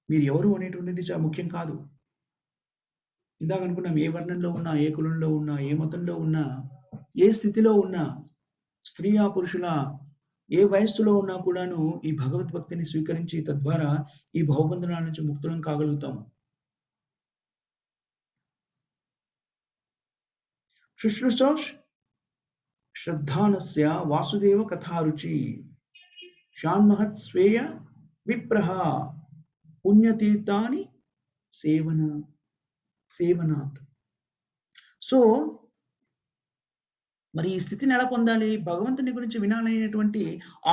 మీరు ఎవరు అనేటువంటిది చాలా ముఖ్యం కాదు. ఇందాక అనుకున్నాం ఏ వర్ణంలో ఉన్నా, ఏ కులంలో ఉన్నా, ఏ మతంలో ఉన్నా, ఏ స్థితిలో ఉన్నా, స్త్రీయా పురుషులా, ఏ వయస్సులో ఉన్నా కూడాను ఈ భగవద్భక్తిని స్వీకరించి తద్వారా ఈ భవబంధనాల నుంచి ముక్తులం కాగలుగుతాము. శుశ్రూషో శ్రద్ధానస్య వాసుదేవ కథారుచి షాన్మహత్ స్వేయ విప్రహ పుణ్యతీర్థాని సేవనాత్. సో మరి ఈ స్థితిని ఎలా పొందాలి? భగవంతుని గురించి వినాలనేటువంటి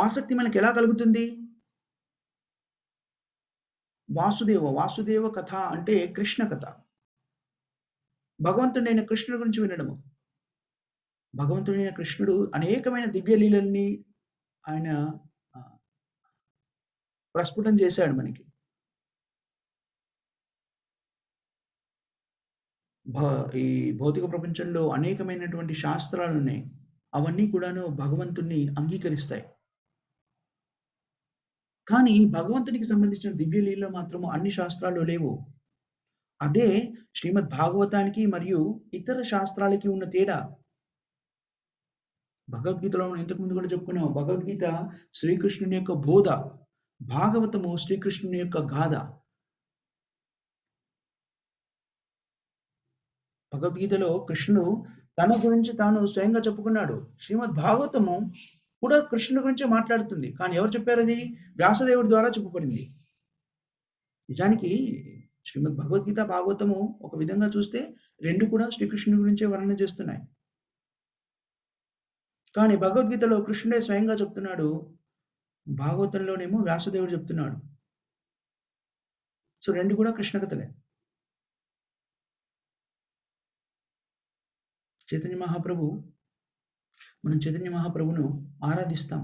ఆసక్తి మనకి ఎలా కలుగుతుంది? వాసుదేవ కథ అంటే కృష్ణ కథ. భగవంతుడైన కృష్ణుడి గురించి వినడము. భగవంతుడైన కృష్ణుడు అనేకమైన దివ్య లీలల్ని ఆయన ప్రస్ఫుటం చేశాడు మనకి. ఈ భౌతిక ప్రపంచంలో అనేకమైనటువంటి శాస్త్రాలున్నాయి. అవన్నీ కూడాను భగవంతుడిని అంగీకరిస్తాయి. కానీ భగవంతునికి సంబంధించిన దివ్య లీలలో మాత్రము అన్ని శాస్త్రాలు లేవు. అదే శ్రీమద్ భాగవతానికి మరియు ఇతర శాస్త్రాలకి ఉన్న తేడా. భగవద్గీతలో ఇంతకు ముందు కూడా చెప్పుకున్నాం. భగవద్గీత శ్రీకృష్ణుని యొక్క బోధ, భాగవతము శ్రీకృష్ణుని యొక్క గాథ. భగవద్గీతలో కృష్ణుడు తన గురించి తాను స్వయంగా చెప్పుకున్నాడు. శ్రీమద్ భాగవతము కూడా కృష్ణుడి గురించే మాట్లాడుతుంది. కానీ ఎవరు చెప్పారు అది? వ్యాసదేవుడి ద్వారా చెప్పబడింది. నిజానికి శ్రీమద్ భగవద్గీత, భాగవతము ఒక విధంగా చూస్తే రెండు కూడా శ్రీకృష్ణుడి గురించే వర్ణన చేస్తున్నాయి. కానీ భగవద్గీతలో కృష్ణుడే స్వయంగా చెప్తున్నాడు. భాగవతంలోనేమో వ్యాసదేవుడు చెప్తున్నాడు. సో 2 కూడా కృష్ణ కథలే. చైతన్య మహాప్రభు మనం చైతన్య మహాప్రభును ఆరాధిస్తాం.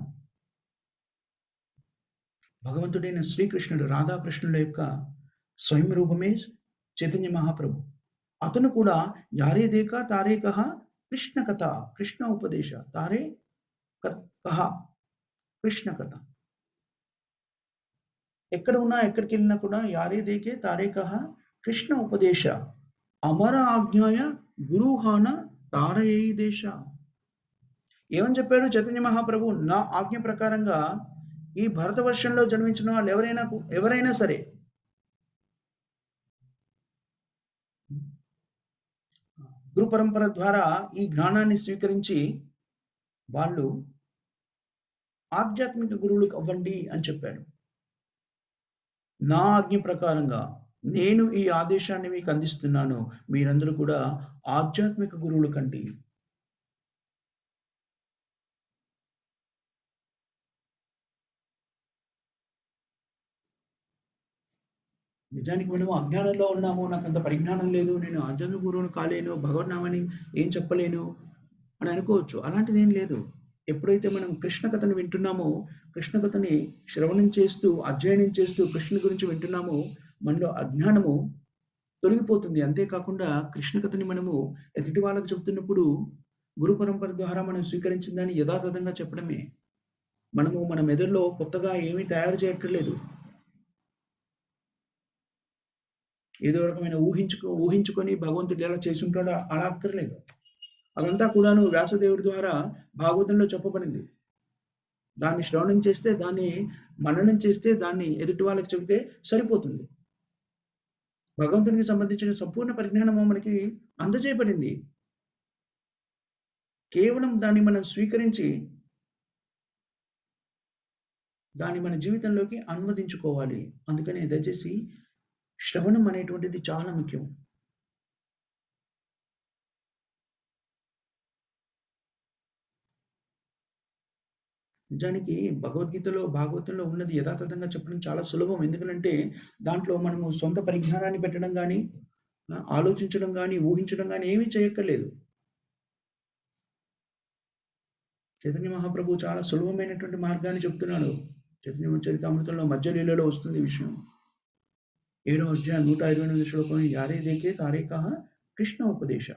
భగవంతుడైన శ్రీకృష్ణుడు, రాధాకృష్ణుల యొక్క స్వయం రూపమే చైతన్య మహాప్రభు. అతను కూడా యారే దేకా తారే కహా కృష్ణ కథ, కృష్ణ ఉపదేశ, తారే కహా కృష్ణ కథ. ఎక్కడ ఉన్నా ఎక్కడికి వెళ్ళినా కూడా యారే దేకే తారే కహా కృష్ణ ఉపదేశ, అమర ఆజ్ఞాయ గురుహాన తారయై దేశ. ఏమని చెప్పాడు చైతన్య మహాప్రభు? నా ఆజ్ఞ ప్రకారంగా ఈ భారతవర్షంలో జన్మించిన వాళ్ళు ఎవరైనా సరే గురు పరంపర ద్వారా ఈ జ్ఞానాన్ని స్వీకరించి వాళ్ళు ఆధ్యాత్మిక గురువులు అవ్వండి అని చెప్పాడు. నా ఆజ్ఞ ప్రకారంగా నేను ఈ ఆదేశాన్ని మీకు అందిస్తున్నాను. మీరందరూ కూడా ఆధ్యాత్మిక గురువులు కండి. నిజానికి మనం అజ్ఞానంలో ఉన్నాము. నాకు అంత పరిజ్ఞానం లేదు. నేను ఆధ్యాత్మిక గురువును కాలేను. భగవద్నామాన్ని ఏం చెప్పలేను అని అనుకోవచ్చు. అలాంటిది ఏం లేదు. ఎప్పుడైతే మనం కృష్ణ కథను వింటున్నామో, కృష్ణ కథని శ్రవణం చేస్తూ, అధ్యయనం చేస్తూ కృష్ణుని గురించి వింటున్నామో, మనలో అజ్ఞానము తొలగిపోతుంది. అంతేకాకుండా కృష్ణ కథని మనము ఎదుటి వాళ్ళకు చెబుతున్నప్పుడు గురు పరంపర ద్వారా మనం స్వీకరించిన దాన్ని యథాతథంగా చెప్పడమే. మనము మన మెదడులో కొత్తగా ఏమీ తయారు చేయక్కర్లేదు. ఏదో రకమైన ఊహించుకొని భగవంతుడు ఎలా చేసి ఉంటాడో అలా అక్కర్లేదు. అదంతా కూడాను వ్యాసదేవుడి ద్వారా భాగవతంలో చెప్పబడింది. దాన్ని శ్రవణం చేస్తే, దాన్ని మననం చేస్తే, దాన్ని ఎదుటి వాళ్ళకి చెబితే సరిపోతుంది. భగవంతునికి సంబంధించిన సంపూర్ణ పరిజ్ఞానము మనకి అందజేయబడింది. కేవలం దాన్ని మనం స్వీకరించి దాన్ని మన జీవితంలోకి అనువదించుకోవాలి. అందుకని దయచేసి శ్రవణం అనేటువంటిది చాలా ముఖ్యం. నిజానికి భగవద్గీతలో, భాగవతంలో ఉన్నది యథాతథంగా చెప్పడం చాలా సులభం. ఎందుకంటే దాంట్లో మనము సొంత పరిజ్ఞానాన్ని పెట్టడం గానీ, ఆలోచించడం గానీ, ఊహించడం గానీ ఏమీ చేయక్కర్లేదు. చైతన్య మహాప్రభు చాలా సులభమైనటువంటి మార్గాన్ని చెప్తున్నాడు. చైతన్య చరితామృతంలో మధ్యలీలలో వస్తుంది విషయం. 7వ అధ్యాయం 128 శ్లోకం యారే దేకే తారే కహా కృష్ణ ఉపదేశ.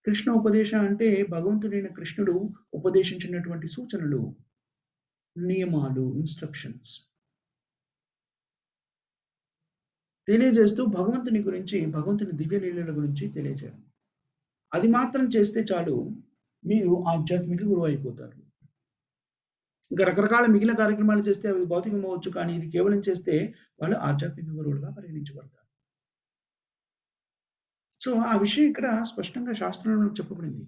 కృష్ణ ఉపదేశ అంటే భగవంతుడైన కృష్ణుడు ఉపదేశించినటువంటి సూచనలు, నియమాలు, ఇన్స్ట్రక్షన్స్ తెలియజేస్తూ భగవంతుని గురించి, భగవంతుని దివ్య లీలల గురించి తెలియజేయడం. అది మాత్రం చేస్తే చాలు, మీరు ఆధ్యాత్మిక గురువు అయిపోతారు. ఇంకా రకరకాల మిగిలిన కార్యక్రమాలు చేస్తే అవి భౌతికం అవ్వచ్చు, కానీ ఇది కేవలం చేస్తే వాళ్ళు ఆధ్యాత్మిక గురువులుగా పరిగణించబడతారు. సో ఆ విషయం ఇక్కడ స్పష్టంగా శాస్త్రంలో చెప్పబడింది.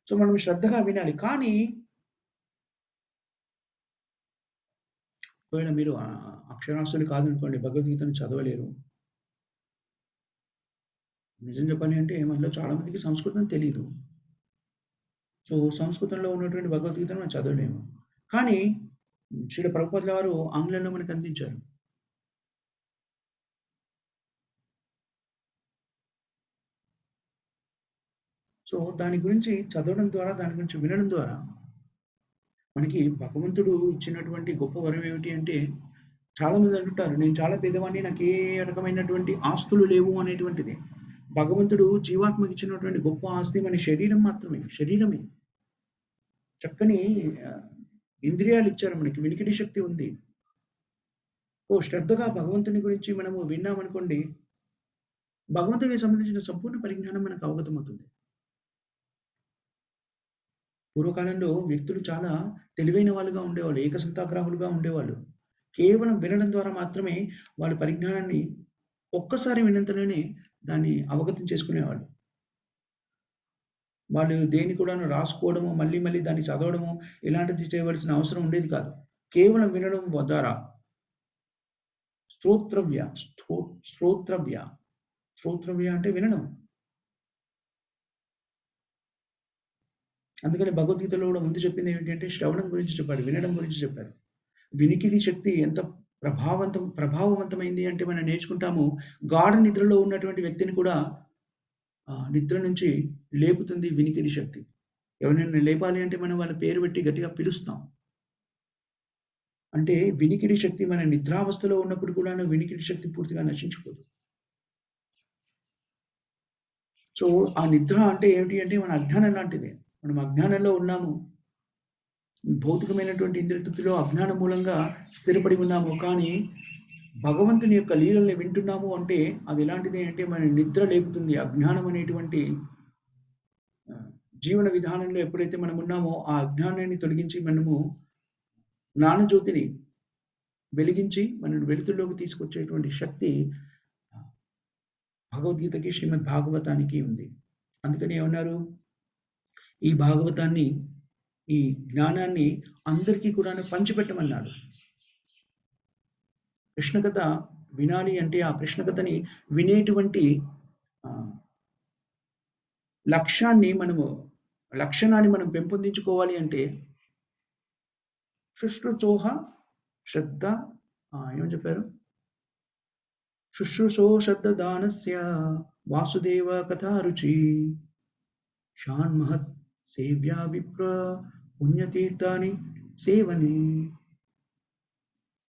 సో మనం శ్రద్ధగా వినాలి. కానీ ఒకవేళ మీరు అక్షరాస్యులు కాదనుకోండి, భగవద్గీతను చదవలేరు. నిజం చెప్పాలి అంటే మనలో చాలా మందికి సంస్కృతం తెలీదు. సో సంస్కృతంలో ఉన్నటువంటి భగవద్గీతను మనం చదవలేము. కానీ శ్రీల ప్రభుపాదుల వారు ఆంగ్లంలో మనకు అందించారు. సో దాని గురించి చదవడం ద్వారా, దాని గురించి వినడం ద్వారా మనకి భగవంతుడు ఇచ్చినటువంటి గొప్ప వరం ఏమిటి అంటే, చాలా మంది అంటుంటారు, నేను చాలా పేదవాడిని, నాకు ఏ రకమైనటువంటి ఆస్తులు లేవు అనేటువంటిది. భగవంతుడు జీవాత్మకి ఇచ్చినటువంటి గొప్ప ఆస్తి మన శరీరం మాత్రమే. శరీరమే. చక్కని ఇంద్రియాలు ఇచ్చారు మనకి. వినికిడి శక్తి ఉంది. శ్రద్ధగా భగవంతుని గురించి మనము విన్నామనుకోండి, భగవంతునికి సంబంధించిన సంపూర్ణ పరిజ్ఞానం మనకు అవగతమవుతుంది. పూర్వకాలంలో వ్యక్తులు చాలా తెలివైన వాళ్ళుగా ఉండేవాళ్ళు. ఏకసంతాగ్రాహులుగా ఉండేవాళ్ళు. కేవలం వినడం ద్వారా మాత్రమే వాళ్ళ పరిజ్ఞానాన్ని ఒక్కసారి విన్నంతలోనే దాన్ని అవగతం చేసుకునేవాళ్ళు. వాళ్ళు దేన్ని కూడాను రాసుకోవడము, మళ్ళీ మళ్ళీ దాన్ని చదవడము ఇలాంటిది చేయవలసిన అవసరం ఉండేది కాదు. కేవలం వినడం ద్వారా శ్రోత్రవ్య అంటే వినడం. అందుకని భగవద్గీతలో కూడా ముందు చెప్పింది ఏంటి అంటే శ్రవణం గురించి చెప్పాడు, వినడం గురించి చెప్పారు. వినికిడి శక్తి ఎంత ప్రభావవంతమైంది అంటే మనం నేర్చుకుంటాము. గాఢ నిద్రలో ఉన్నటువంటి వ్యక్తిని కూడా నిద్ర నుంచి లేపుతుంది వినికిడి శక్తి. ఎవరినైనా లేపాలి అంటే మనం వాళ్ళ పేరు పెట్టి గట్టిగా పిలుస్తాం. అంటే వినికిడి శక్తి మన నిద్రావస్థలో ఉన్నప్పుడు కూడాను వినికిడి శక్తి పూర్తిగా నశించిపోదు. సో, ఆ నిద్ర అంటే ఏమిటి అంటే మన అజ్ఞానం లాంటిదే. మనం అజ్ఞానంలో ఉన్నాము. భౌతికమైనటువంటి ఇంద్రియ తృప్తిలో అజ్ఞానం మూలంగా స్థిరపడి ఉన్నాము. కానీ భగవంతుని యొక్క లీలల్ని వింటున్నాము అంటే అది ఎలాంటిది అంటే మన నిద్ర లేపుతుంది. అజ్ఞానం అనేటువంటి జీవన విధానంలో ఎప్పుడైతే మనం ఉన్నామో ఆ అజ్ఞానాన్ని తొలగించి మనము జ్ఞానజ్యోతిని వెలిగించి మనల్ని వెలుతురులోకి తీసుకొచ్చేటువంటి శక్తి భగవద్గీతకి, శ్రీమద్ భాగవతానికి ఉంది. అందుకని ఏమన్నారు? ఈ భాగవతాన్ని, ఈ జ్ఞానాన్ని అందరికీ కూడాను పంచిపెట్టమన్నాడు. కృష్ణ కథ వినాలి అంటే ఆ కృష్ణ కథని వినేటువంటి లక్షణాన్ని మనం పెంపొందించుకోవాలి అంటే శుశ్రూషోహ శ్రద్ధ ఏమని చెప్పారు? శుశ్రూషో శ్రద్ధదానస్య వాసుదేవ కథారుచి షాన్మహత్ సేవ్యా విప్ర పుణ్యతీర్థాని సేవని.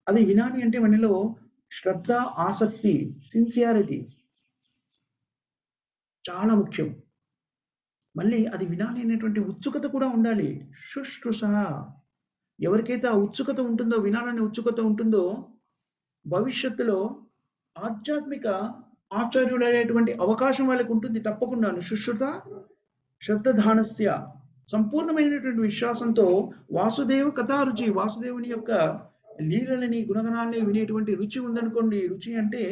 అది వినాలి అంటే మనలో శ్రద్ధ, ఆసక్తి, సిన్సియారిటీ చాలా ముఖ్యం. మళ్ళీ అది వినాలి అనేటువంటి ఉత్సుకత కూడా ఉండాలి. శుశ్రూష, ఎవరికైతే ఆ ఉత్సుకత ఉంటుందో, వినాలనే ఉత్సుకత ఉంటుందో భవిష్యత్తులో ఆధ్యాత్మిక ఆచార్యులనేటువంటి అవకాశం వాళ్ళకి ఉంటుంది తప్పకుండాను. శుశ్రుత శ్రద్ధధానస్య, సంపూర్ణమైనటువంటి విశ్వాసంతో వాసుదేవ కథారుచి, వాసుదేవుని యొక్క లీలలని, గుణగణాలని వినేటువంటి రుచి ఉందనుకోండి. రుచి అంటే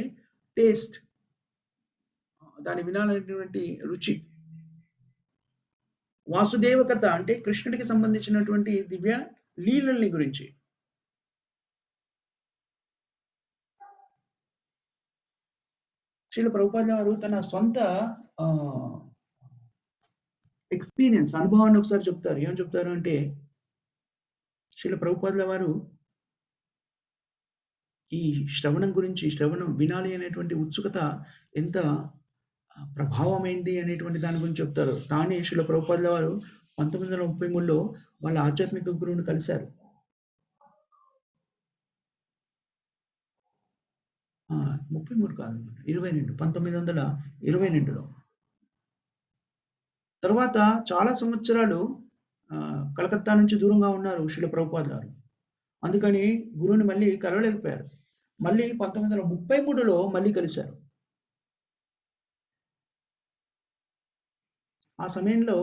టేస్ట్, దాన్ని వినాలనేటువంటి రుచి. వాసుదేవ కథ అంటే కృష్ణుడికి సంబంధించినటువంటి దివ్య లీలల్ని గురించి. శ్రీల ప్రభుపాద గారు తన సొంత ఎక్స్పీరియన్స్, అనుభవాన్ని ఒకసారి చెప్తారు. ఏమని చెప్తారు అంటే, శ్రీల ప్రభుపాదుల వారు ఈ శ్రవణం వినాలి అనేటువంటి ఉత్సుకత ఎంత ప్రభావమైంది అనేటువంటి దాని గురించి చెప్తారు. తానే శ్రీల ప్రభుపాదుల వారు 1933లో వాళ్ళ ఆధ్యాత్మిక గురువుని కలిశారు. 33 కాదు, 1922లో. తర్వాత చాలా సంవత్సరాలు కలకత్తా నుంచి దూరంగా ఉన్నారు శ్రీల ప్రభుపాదుల గారు. అందుకని గురువుని మళ్ళీ కలవలేకపోయారు. మళ్ళీ 1933లో మళ్ళీ కలిశారు. ఆ సమయంలో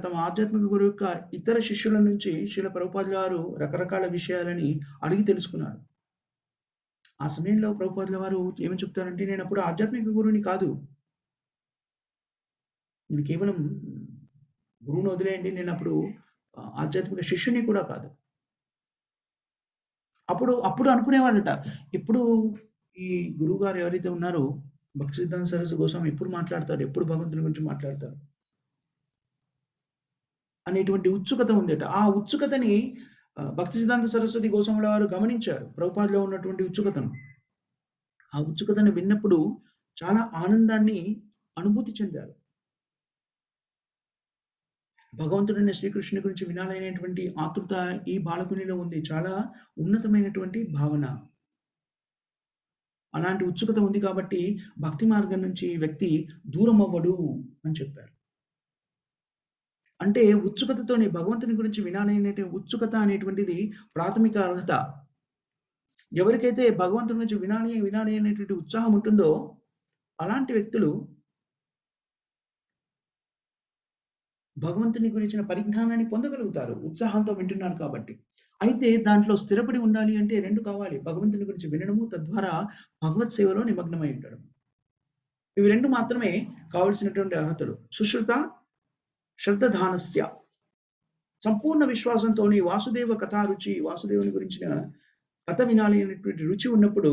తమ ఆధ్యాత్మిక గురువు యొక్క ఇతర శిష్యుల నుంచి శ్రీల ప్రభుపాదుల వారు రకరకాల విషయాలని అడిగి తెలుసుకున్నారు. ఆ సమయంలో ప్రభుపాదుల వారు ఏమని చెప్తారంటే, నేను అప్పుడు ఆధ్యాత్మిక గురువుని కాదు, నేను కేవలం గురువుని వదిలేయండి, నేను అప్పుడు ఆధ్యాత్మిక శిష్యుని కూడా కాదు. అప్పుడు అనుకునేవాడట, ఇప్పుడు ఈ గురువు గారు ఎవరైతే ఉన్నారో భక్తి సిద్ధాంత సరస్వతి గోస్వామి ఎప్పుడు మాట్లాడతారు, ఎప్పుడు భగవంతుని గురించి మాట్లాడతారు అనేటువంటి ఉత్సుకత ఉందట. ఆ ఉత్సుకతని భక్తి సిద్ధాంత సరస్వతి గోస్వాముల వారు గమనించారు, ప్రభుపాదలో ఉన్నటువంటి ఉత్సుకతను. ఆ ఉత్సుకతను విన్నప్పుడు చాలా ఆనందాన్ని అనుభూతి చెందారు. భగవంతుడైన శ్రీకృష్ణుని గురించి వినాలనేటువంటి ఆతృత ఈ బాలకునిలో ఉంది. చాలా ఉన్నతమైనటువంటి భావన. అలాంటి ఉత్సుకత ఉంది కాబట్టి భక్తి మార్గం నుంచి వ్యక్తి దూరం అవ్వడు అని చెప్పారు. అంటే ఉత్సుకతతోని భగవంతుని గురించి వినాలనే ఉత్సుకత అనేటువంటిది ప్రాథమిక అర్హత. ఎవరికైతే భగవంతుని గురించి వినాలి అనేటువంటి ఉత్సాహం ఉంటుందో అలాంటి వ్యక్తులు భగవంతుని గురించిన పరిజ్ఞానాన్ని పొందగలుగుతారు, ఉత్సాహంతో వింటున్నారు కాబట్టి. అయితే దాంట్లో స్థిరపడి ఉండాలి అంటే 2 కావాలి. భగవంతుని గురించి వినడము, తద్వారా భగవత్ సేవలో నిమగ్నమై ఉండడం. ఇవి 2 మాత్రమే కావలసినటువంటి అర్హతలు. సుశ్రుత శ్రద్ధధానస్య, సంపూర్ణ విశ్వాసంతోని వాసుదేవ కథారుచి, వాసుదేవుని గురించిన కథ వినాలి అనేటువంటి రుచి ఉన్నప్పుడు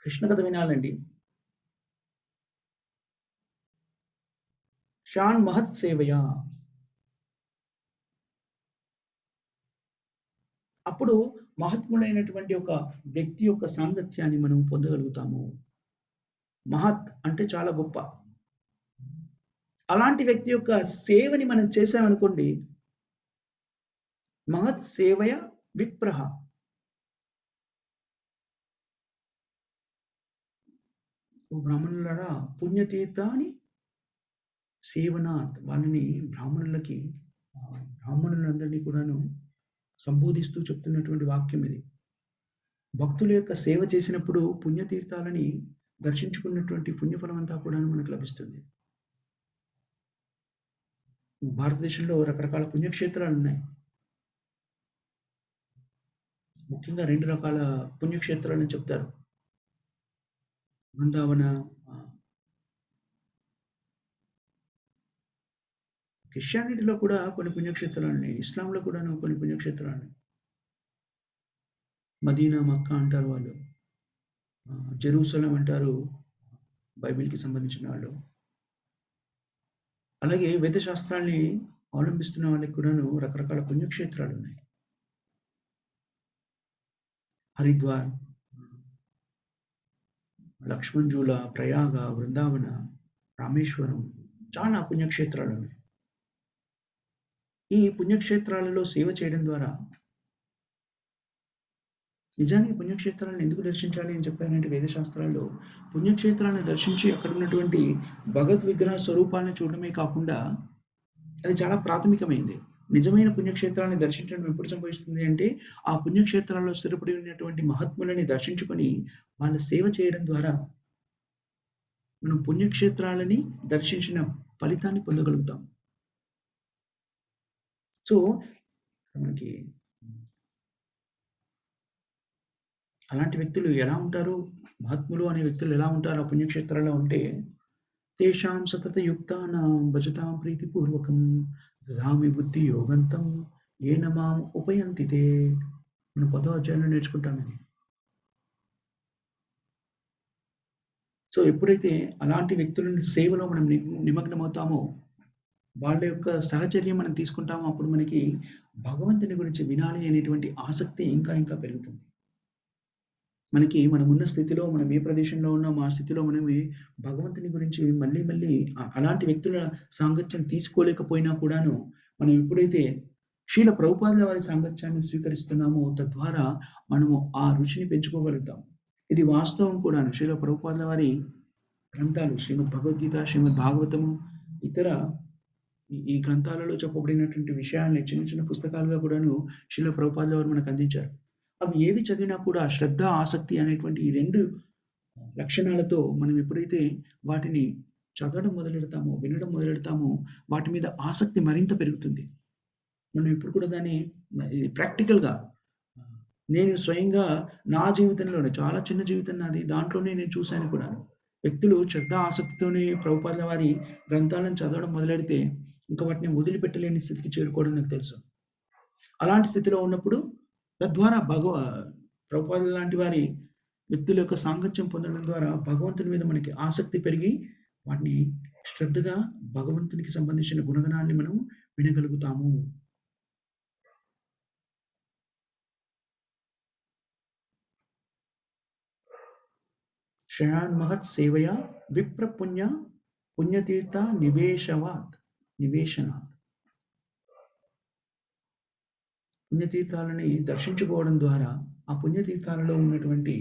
కృష్ణ కథ వినాలండి. షాన్ మహత్ సేవయా, అప్పుడు మహాత్ముడైనటువంటి ఒక వ్యక్తి యొక్క సాంగత్యాన్ని మనం పొందగలుగుతాము. మహత్ అంటే చాలా గొప్ప. అలాంటి వ్యక్తి యొక్క సేవని మనం చేశామనుకోండి, మహత్ సేవయ విప్రః. ఓ బ్రాహ్మణులారా, పుణ్యతీర్థాని సేవనాత్, వాళ్ళని బ్రాహ్మణులందరినీ కూడాను సంబోధిస్తూ చెప్తున్నటువంటి వాక్యం ఇది. భక్తుల యొక్క సేవ చేసినప్పుడు పుణ్యతీర్థాలని దర్శించుకున్నటువంటి పుణ్యఫలం అంతా కూడాను మనకు లభిస్తుంది. భారతదేశంలో రకరకాల పుణ్యక్షేత్రాలు ఉన్నాయి. ముఖ్యంగా 2 రకాల పుణ్యక్షేత్రాలని చెప్తారు. బృందావన, క్రిస్టియానిటీలో కూడా కొన్ని పుణ్యక్షేత్రాలున్నాయి. ఇస్లాంలో కూడాను కొన్ని పుణ్యక్షేత్రాలున్నాయి. మదీనా, మక్కా అంటారు వాళ్ళు. జెరూసలం అంటారు బైబిల్‌కి సంబంధించిన వాళ్ళు. అలాగే వేద శాస్త్రాల్ని అవలంబిస్తున్న వాళ్ళకి కూడాను రకరకాల పుణ్యక్షేత్రాలున్నాయి. హరిద్వార్, లక్ష్మణ్ జూలా, ప్రయాగ, వృందావన, రామేశ్వరం, చాలా పుణ్యక్షేత్రాలున్నాయి. ఈ పుణ్యక్షేత్రాలలో సేవ చేయడం ద్వారా నిజానికి పుణ్యక్షేత్రాలను ఎందుకు దర్శించాలి అని చెప్పారంటే వేదశాస్త్రాల్లో పుణ్యక్షేత్రాలను దర్శించి అక్కడ ఉన్నటువంటి భగవద్ విగ్రహ స్వరూపాలను చూడడమే కాకుండా అది చాలా ప్రాథమికమైంది. నిజమైన పుణ్యక్షేత్రాలను దర్శించడం ఎప్పుడు సంభవిస్తుంది అంటే ఆ పుణ్యక్షేత్రాల్లో స్థిరపడి ఉన్నటువంటి మహాత్ములని దర్శించుకొని వాళ్ళ సేవ చేయడం ద్వారా మనం పుణ్యక్షేత్రాలని దర్శించిన ఫలితాన్ని పొందగలుగుతాం. సో మనకి అలాంటి వ్యక్తులు ఎలా ఉంటారు? మహాత్ములు అనే వ్యక్తులు ఎలా ఉంటారు ఆ పుణ్యక్షేత్రాల్లో అంటే, తేషాం సతతయుక్తానాం భజతాం ప్రీతిపూర్వకం దదామి బుద్ధి యోగంతం ఏన మాం ఉపయంతి తే. మనం 10వ అధ్యాయంలో నేర్చుకుంటాం ఇది. సో ఎప్పుడైతే అలాంటి వ్యక్తులని సేవలో మనం నిమగ్నమవుతామో, వాళ్ళ యొక్క సహచర్యం మనం తీసుకుంటామో, అప్పుడు మనకి భగవంతుని గురించి వినాలి అనేటువంటి ఆసక్తి ఇంకా ఇంకా పెరుగుతుంది. మనకి మనమున్న స్థితిలో, మనం ఏ ప్రదేశంలో ఉన్నామో ఆ స్థితిలో మనమే భగవంతుని గురించి మళ్ళీ మళ్ళీ అలాంటి వ్యక్తుల సాంగత్యం తీసుకోలేకపోయినా కూడాను, మనం ఎప్పుడైతే శ్రీల ప్రభుపాదుల వారి సాంగత్యాన్ని స్వీకరిస్తున్నామో తద్వారా మనము ఆ రుచిని పెంచుకోగలుగుతాం. ఇది వాస్తవం కూడాను. శ్రీల ప్రభుపాదుల వారి గ్రంథాలు శ్రీమద్ భగవద్గీత, శ్రీమద్ భాగవతము, ఇతర ఈ గ్రంథాలలో చెప్పబడినటువంటి విషయాల్ని చిన్న చిన్న పుస్తకాలుగా కూడాను శ్రీల ప్రభుపాదుల వారు మనకు అందించారు. అవి ఏవి చదివినా కూడా శ్రద్ధ, ఆసక్తి అనేటువంటి ఈ 2 లక్షణాలతో మనం ఎప్పుడైతే వాటిని చదవడం మొదలెడతామో, వినడం మొదలెడతామో, వాటి మీద ఆసక్తి మరింత పెరుగుతుంది. మనం ఇప్పుడు కూడా దాన్ని ప్రాక్టికల్‌గా నేను స్వయంగా నా జీవితంలోనే, చాలా చిన్న జీవితం నాది. దాంట్లోనే నేను చూశాను కూడాను. వ్యక్తులు శ్రద్ధ, ఆసక్తితోనే ప్రభుపాదుల వారి గ్రంథాలను చదవడం మొదలెడితే ఇంక వాటిని వదిలిపెట్టలేని స్థితికి చేరుకోవడం నాకు తెలుసు. అలాంటి స్థితిలో ఉన్నప్పుడు తద్వారా ప్రభుపాదుల లాంటి వారి వ్యక్తుల యొక్క సాంగత్యం పొందడం ద్వారా భగవంతుని మీద మనకి ఆసక్తి పెరిగి వాటిని శ్రద్ధగా భగవంతునికి సంబంధించిన గుణగణాల్ని మనం వినగలుగుతాము. శ్రేయాన్ మహత్ సేవయా విప్ర పుణ్యతీర్థ నివేశనాత్. పుణ్యతీర్థాలని దర్శించుకోవడం ద్వారా, ఆ పుణ్యతీర్థాలలో ఉన్నటువంటి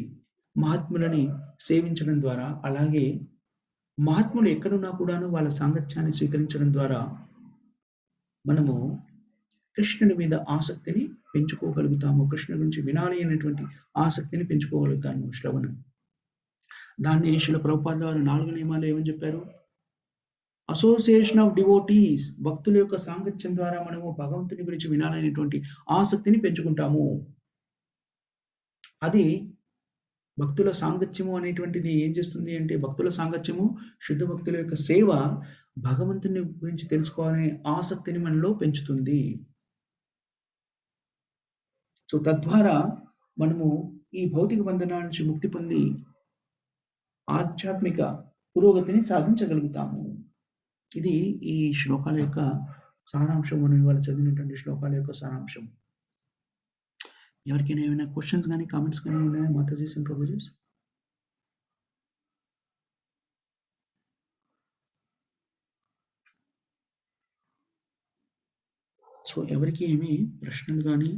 మహాత్ములని సేవించడం ద్వారా, అలాగే మహాత్ములు ఎక్కడున్నా కూడాను వాళ్ళ సాంగత్యాన్ని స్వీకరించడం ద్వారా మనము కృష్ణుని మీద ఆసక్తిని పెంచుకోగలుగుతాము. కృష్ణుని గురించి వినాలి అనేటువంటి ఆసక్తిని పెంచుకోగలుగుతాము శ్రవణం. దాన్ని శ్రీల ప్రభుపాదుల వారు 4 నియమాలు ఏమని చెప్పారు? అసోసియేషన్ ఆఫ్ డివోటీస్, భక్తుల యొక్క సాంగత్యం ద్వారా మనము భగవంతుని గురించి వినాలనేటువంటి ఆసక్తిని పెంచుకుంటాము. అది భక్తుల సాంగత్యము అనేటువంటిది ఏం చేస్తుంది అంటే, భక్తుల సాంగత్యము, శుద్ధ భక్తుల యొక్క సేవ భగవంతుని గురించి తెలుసుకోవాలనే ఆసక్తిని మనలో పెంచుతుంది. సో తద్వారా మనము ఈ భౌతిక బంధనాల నుంచి ముక్తి పొంది ఆధ్యాత్మిక పురోగతిని సాధించగలుగుతాము. ఇది ఈ శ్లోకాల యొక్క సారాంశం. మనం ఇవాళ చదివినటువంటి శ్లోకాల యొక్క సారాంశం. ఎవరికైనా ఏమైనా క్వెషన్స్ గాని, కామెంట్స్ గాని ఉన్నాయా మాతాజీస్ అండ్ ప్రభుజీస్? సో, ఎవరికీ ఏమి ప్రశ్నలు గాని